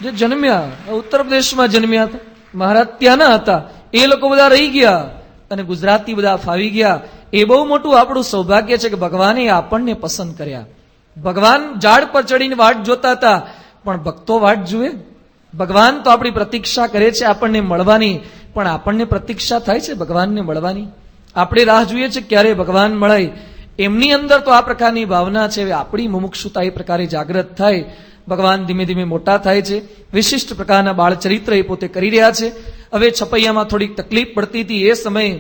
જે જન્મ્યા ઉત્તર પ્રદેશમાં જન્મ્યા હતા, મહારાજ ત્યાંના હતા, એ લોકો બધા રહી ગયા અને ગુજરાતી બધા ફાવી ગયા. એ બહુ મોટું આપણું સૌભાગ્ય છે કે ભગવાને આપણને પસંદ કર્યા. ભગવાન ઝાડ પર ચડીને વાટ જોતા હતા, પણ ભક્તો વાટ જુએ? ભગવાન તો આપણી પ્રતીક્ષા કરે છે આપણને મળવાની, પણ આપણને પ્રતીક્ષા થાય છે ભગવાનને મળવાની? આપણે રાહ જોઈએ છે ક્યારે ભગવાન મળાય. એમની અંદર તો આ પ્રકારની ભાવના છે. હવે આપણી મુમુક્ષુતા એ પ્રકારે જાગૃત થાય. ભગવાન ધીમે ધીમે મોટા થાય છે. વિશિષ્ટ પ્રકારના બાળ ચરિત્ર એ પોતે કરી રહ્યા છે. હવે છપૈયામાં થોડીક તકલીફ પડતી હતી. એ સમયે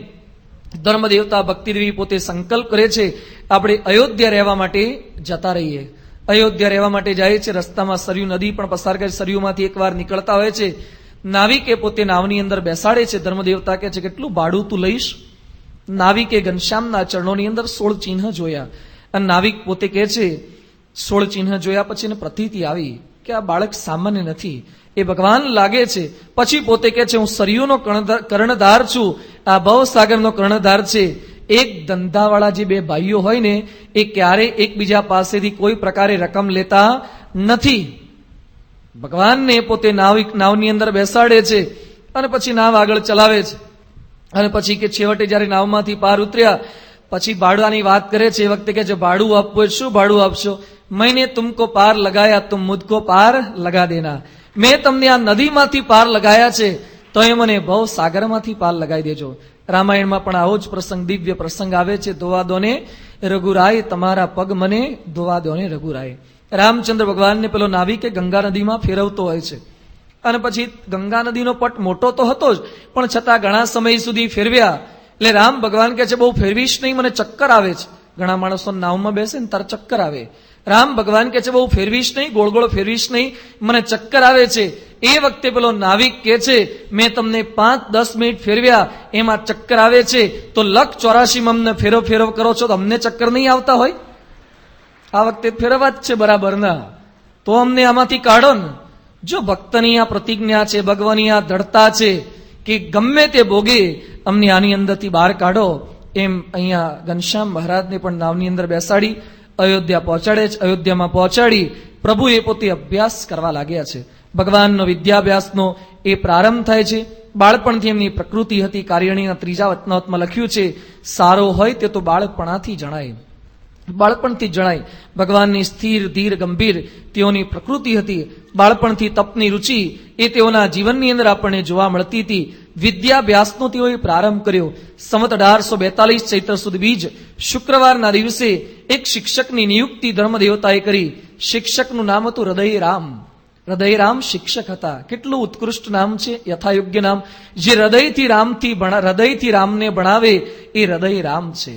ધર્મદેવતા ભક્તિદેવી પોતે સંકલ્પ કરે છે આપણે અયોધ્યા રહેવા માટે જતા રહીએ. અયોધ્યા રહેવા માટે જાય છે. રસ્તામાં સરયુ નદી પણ પસાર કરે. સરયુમાંથી એકવાર નીકળતા હોય છે. નાવિકે પોતે નાવની અંદર બેસાડે છે. ધર્મદેવતા કહે છે કેટલું ભાડું તું લઈશ? નાવિકે ઘનશ્યામના ચરણોની અંદર 16 ચિહ્ન જોયા અને નાવિક પોતે કહે છે 16 ચિહ્ન જોયા પછી એને પ્રતીતિ આવી કે આ બાળક સામાન્ય નથી, એ ભગવાન લાગે છે. પછી પોતે કહે છે હું સરયુનો કર્ણધાર છું, આ ભવસાગરનો કર્ણધાર છે. એક ધંધાવાળા જે બે ભાઈઓ હોય ને એ ક્યારેય એકબીજા પાસેથી કોઈ પ્રકારે રકમ લેતા નથી. ભગવાનને પોતે નાવની અંદર બેસાડે છે અને પછી નાવ આગળ ચલાવે છે. અને પછી કે છેવટે જયારે નાવમાંથી પાર ઉતર્યા પછી ભાડાની વાત કરે છે. એ વખતે કે છે ભાડું આપવું હોય, શું ભાડું આપશો? मैंने तुमको पार लगाया, तुम मुझको पार लगा देना. મેં તમને આ નદીમાંથી પાર લગાયા છે તો એ મને ભવ સાગરમાંથી પાર લગાવી દેજો. રામાયણમાં પણ આવો જ પ્રસંગ, દિવ્ય પ્રસંગ આવે છે. ધોવા દોને રઘુરાય, તમારા પગ મને ધોવા દોને રઘુરાય. રામચંદ્ર ભગવાનને પેલો નાવિકે ગંગા નદીમાં ફેરવતો હોય છે અને પછી ગંગા નદીનો પટ મોટો તો હતો જ, પણ છતાં ઘણા સમય સુધી ફેરવ્યા. એટલે રામ ભગવાન કહે છે બહુ ફેરવીશ નહીં, મને ચક્કર આવે છે. ઘણા માણસો નાવમાં બેસે ને તાર ચક્કર આવે. રામ ભગવાન કહે છે બહુ ફેરવીશ નહીં, ગોળ ગોળ ફેરવીશ નહીં, મને ચક્કર આવે છે. એ વખતે પેલો નાવિક કહે છે મેં તમને 5-10 મિનિટ ફેરવ્યા, એમાં ચક્કર આવે છે તો 184 અમને ફેરવ કરો છો તો અમને ચક્કર નહીં આવતા હોય? આ વખતે ફેરવા જ છે બરાબર ના, તો અમને આમાંથી કાઢો ને. જો ભક્તની આ પ્રતિજ્ઞા છે, ભગવાનની આ દ્રઢતા છે કે ગમે તે ભોગે અમને આની અંદરથી બહાર કાઢો, એમ અહીંયા ઘનશ્યામ મહારાજને પણ નાવની અંદર બેસાડી અયોધ્યા પહોંચાડે છે. અયોધ્યામાં પહોંચાડી પ્રભુ એ પોતે અભ્યાસ કરવા લાગ્યા છે. ભગવાનનો વિદ્યાભ્યાસનો એ પ્રારંભ થાય છે. બાળપણથી એમની પ્રકૃતિ હતી. કાર્યણીના 3જા વચનામૃતમાં લખ્યું છે સારો હોય તે તો બાળપણાથી જણાય. બાળપણથી જણાય ભગવાનની સ્થિર ધીર ગંભીર તેઓની પ્રકૃતિ હતી. બાળપણથી તપની રુચિ એ તેઓના જીવનની અંદર આપણને જોવા મળતી હતી. વિદ્યાભ્યાસનો તેઓએ પ્રારંભ કર્યો. સંવત 1842 ચૈત્ર સુદ બીજ શુક્રવારના દિવસે એક શિક્ષકની નિયુક્તિ ધર્મદેવતાએ કરી. શિક્ષકનું નામ હતું હૃદયરામ. હૃદયરામ શિક્ષક હતા. કેટલું ઉત્કૃષ્ટ નામ છે, યથાયોગ્ય નામ. જે હૃદયથી રામને ભણાવે એ હૃદયરામ છે.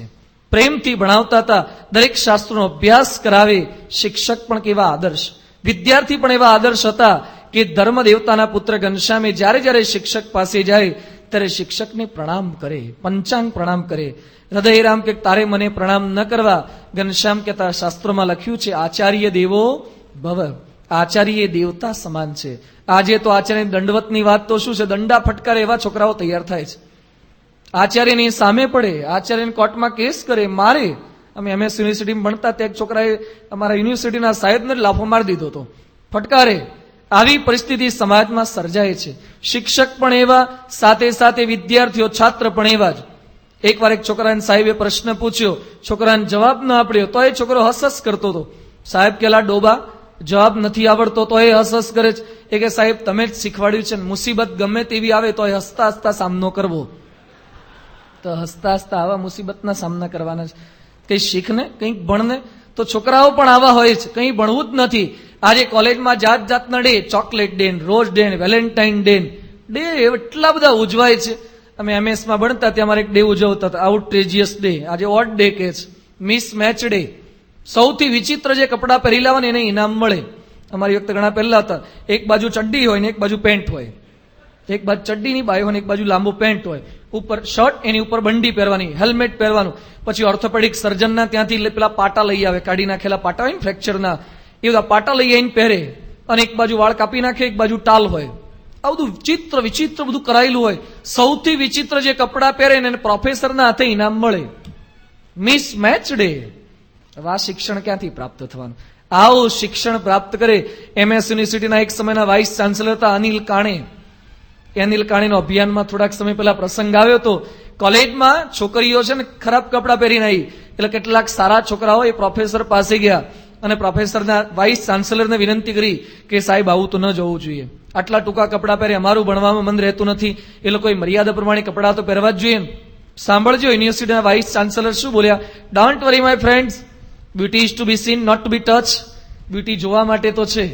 પ્રેમથી ભણાવતા હતા. દરેક શાસ્ત્રોનો અભ્યાસ કરાવે. શિક્ષક પણ કેવા આદર્શ, વિદ્યાર્થી પણ એવા આદર્શ હતા કે ધર્મ દેવતાના પુત્ર ઘનશ્યામે જ્યારે જ્યારે શિક્ષક પાસે જાય ત્યારે શિક્ષકને પ્રણામ કરે, પંચાંગ પ્રણામ કરે. હૃદયરામ કે તારે મને પ્રણામ ન કરવા. ઘનશ્યામ કહેતા શાસ્ત્રોમાં લખ્યું છે આચાર્ય દેવો ભવ, આચાર્ય દેવતા સમાન છે. આજે તો આચાર્ય દંડવતની વાત તો શું છે, દંડા ફટકારે એવા છોકરાઓ તૈયાર થાય છે. આચાર્યની સામે પડે, આચાર્યને કોર્ટમાં કેસ કરે, મારે. અમે MS યુનિવર્સિટીમાં ભણતા ત્યાં એક છોકરાએ અમારા યુનિવર્સિટીના સાહેબને લાફો મારી દીધો હતો, ફટકારે. આવી પરિસ્થિતિ સમાજમાં સર્જાય છે. શિક્ષક પણ એવા, સાથે સાથે વિદ્યાર્થીઓ છાત્ર પણ એવા જ. એકવાર એક છોકરાને સાહેબે પ્રશ્ન પૂછ્યો, છોકરાને જવાબ ન આપ્યો તો એ છોકરો હસહસ કરતો હતો. સાહેબ કેલા ડોબા, જવાબ નથી આવડતો તો એ હસહસ કરે છે. એ કે સાહેબ તમે જ શીખવાડ્યું છે, મુસીબત ગમે તેવી આવે તો એ હસતા હસતા સામનો કરવો. તો હસતા હસતા આવા મુસીબતના સામના કરવાના છે. કંઈ શીખને, કંઈક ભણને. તો છોકરાઓ પણ આવા હોય છે, કંઈ ભણવું જ નથી. આજે કોલેજમાં જાત જાતના day, chocolate day, rose day, Valentine day એટલા બધા ઉજવાય છે. અમે MS માં ભણતા ત્યાં અમારે એક ડે ઉજવતા હતા, આઉટરેજિયસ ડે. આજે ઓડ ડે કે છે, મિસ મેચ ડે. સૌથી વિચિત્ર જે કપડાં પહેરી લાવવાને એને ઇનામ મળે. અમારી વખતે ઘણા પહેલા હતા, એક બાજુ ચડ્ડી હોય ને એક બાજુ પેન્ટ હોય. એક બાજુ ચડ્ડીની બાય હોય ને એક બાજુ લાંબુ પેન્ટ હોય, ઉપર શર્ટ, એની ઉપર બંડી પહેરવાની, હેલ્મેટ પહેરવાનું. પછી ઓર્થોપેડિક સર્જનના ત્યાંથી પેલા પાટા લઈ આવે, કાઢી નાખેલા પાટા હોય ને ફ્રેક્ચરના, એ બધા પાટા લઈ આવીને પહેરે. અને એક બાજુ વાળ કાપી નાખે, એક બાજુ ટાલ હોય. આ બધું વિચિત્ર બધું કરાયેલું હોય. સૌથી વિચિત્ર જે કપડાં પહેરે ને પ્રોફેસરના હાથે ઇનામ મળે. Miss match day. આ શિક્ષણ ક્યાંથી પ્રાપ્ત થવાનું? આવું શિક્ષણ પ્રાપ્ત કરે. MS યુનિવર્સિટીના એક સમયના વાઇસ ચાન્સેલર હતા અનિલ કાણે. અનિલ કાણેનો અભિયાનમાં થોડાક સમય પહેલા પ્રસંગ આવ્યો હતો. કોલેજમાં છોકરીઓ છે ને ખરાબ કપડાં પહેરીને આવી, એટલે કેટલાક સારા છોકરાઓ એ પ્રોફેસર પાસે ગયા અને પ્રોફેસરના વાઇસ ચાન્સેલરને વિનંતી કરી કે સાહેબ આવું તો ન જવું જોઈએ, આટલા ટૂંકા કપડાં પહેરે, અમારું ભણવામાં મન રહેતું નથી, એ લોકોએ મર્યાદા પ્રમાણે કપડાં તો પહેરવા જ જોઈએ. સાંભળજો યુનિવર્સિટીના વાઇસ ચાન્સેલર શું બોલ્યા. Don't worry my friends, beauty is to be seen, not to be touch. Beauty જોવા માટે તો છે.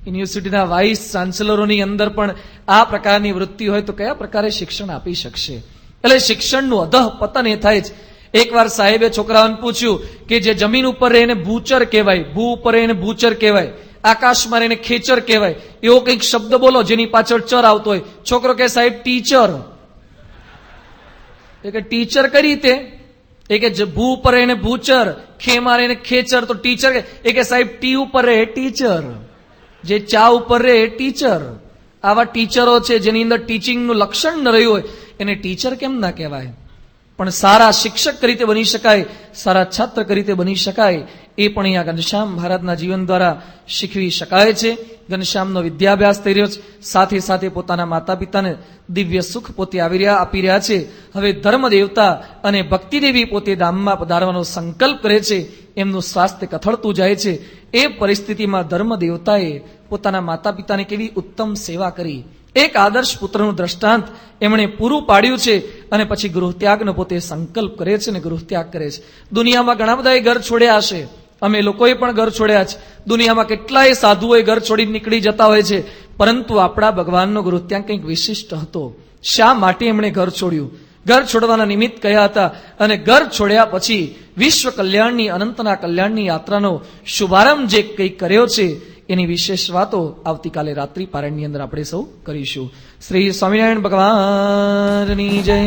યુનિવર્સિટીના વાઇસ ચાન્સેલરોની અંદર પણ આ પ્રકારની વૃત્તિ હોય તો કયા પ્રકારે શિક્ષણ આપી શકશે? એટલે શિક્ષણનું અધઃ પતન એ થાય છે. એકવાર સાહેબે છોકરાઓને પૂછ્યું કે જે જમીન ઉપર રહે એને ભૂચર કહેવાય, ભૂ ઉપર રહે એને ભૂચર કહેવાય, આકાશમાં રહે એને ખેચર કહેવાય, એવો કંઈક શબ્દ બોલો જેની પાછળ ચર આવતો હોય. છોકરો કે સાહેબ ટીચર. એ કે ટીચર કઈ રીતે? એ કે ભૂ ઉપર રહે એને ભૂચર, ખેમાં રહે એને ખેચર, તો ટીચર. એ કે સાહેબ ટી ઉપર રહે ટીચર, જે ચા ઉપર રહે એ ટીચર. આવા ટીચરો છે જેની અંદર ટીચિંગનું લક્ષણ ન રહ્યું હોય એને ટીચર કેમ ના કહેવાય? પણ સારા શિક્ષક રીતે બની શકાય, સારા છાત્ર રીતે બની શકાય, એ પણ અહીંયા ઘનશ્યામ મહારાજના જીવન દ્વારા શીખવી શકાય છે. ઘનશ્યામનો વિદ્યાભ્યાસ થઈ રહ્યો છે, સાથે સાથે પોતાના માતા પિતાને દિવ્ય સુખ પોતે આપી રહ્યા છે. હવે ધર્મ દેવતા અને ભક્તિદેવી પોતે ધામમાં પધારવાનો સંકલ્પ કરે છે. એમનું સ્વાસ્થ્ય કથળતું જાય છે. એ પરિસ્થિતિમાં ધર્મ દેવતાએ પોતાના માતા પિતાને કેવી ઉત્તમ સેવા કરી, એક આદર્શ પુત્રનું દ્રષ્ટાંત એમણે પૂરું પાડ્યું છે. અને પછી ગૃહત્યાગનો પોતે સંકલ્પ કરે છે અને ગૃહત્યાગ કરે છે. દુનિયામાં ઘણા બધાએ ઘર છોડ્યા હશે, અમે લોકોએ પણ ઘર છોડ્યા છે. દુનિયામાં કેટલાય સાધુઓએ ઘર છોડી નીકળી જતા હોય છે, પરંતુ આપણા ભગવાનનો ગૃહત્યાગ કંઈક વિશિષ્ટ હતો. શા માટે એમણે ઘર છોડ્યું? ઘર છોડવાના નિમિત્ત કયા હતા? અને ઘર છોડ્યા પછી વિશ્વ કલ્યાણની, અનંતના કલ્યાણની યાત્રાનો શુભારંભ જે કંઈક કર્યો છે એની વિશેષ વાતો આવતીકાલે રાત્રિ પારાયણની અંદર આપણે સૌ કરીશું. શ્રી સ્વામિનારાયણ ભગવાનની જય.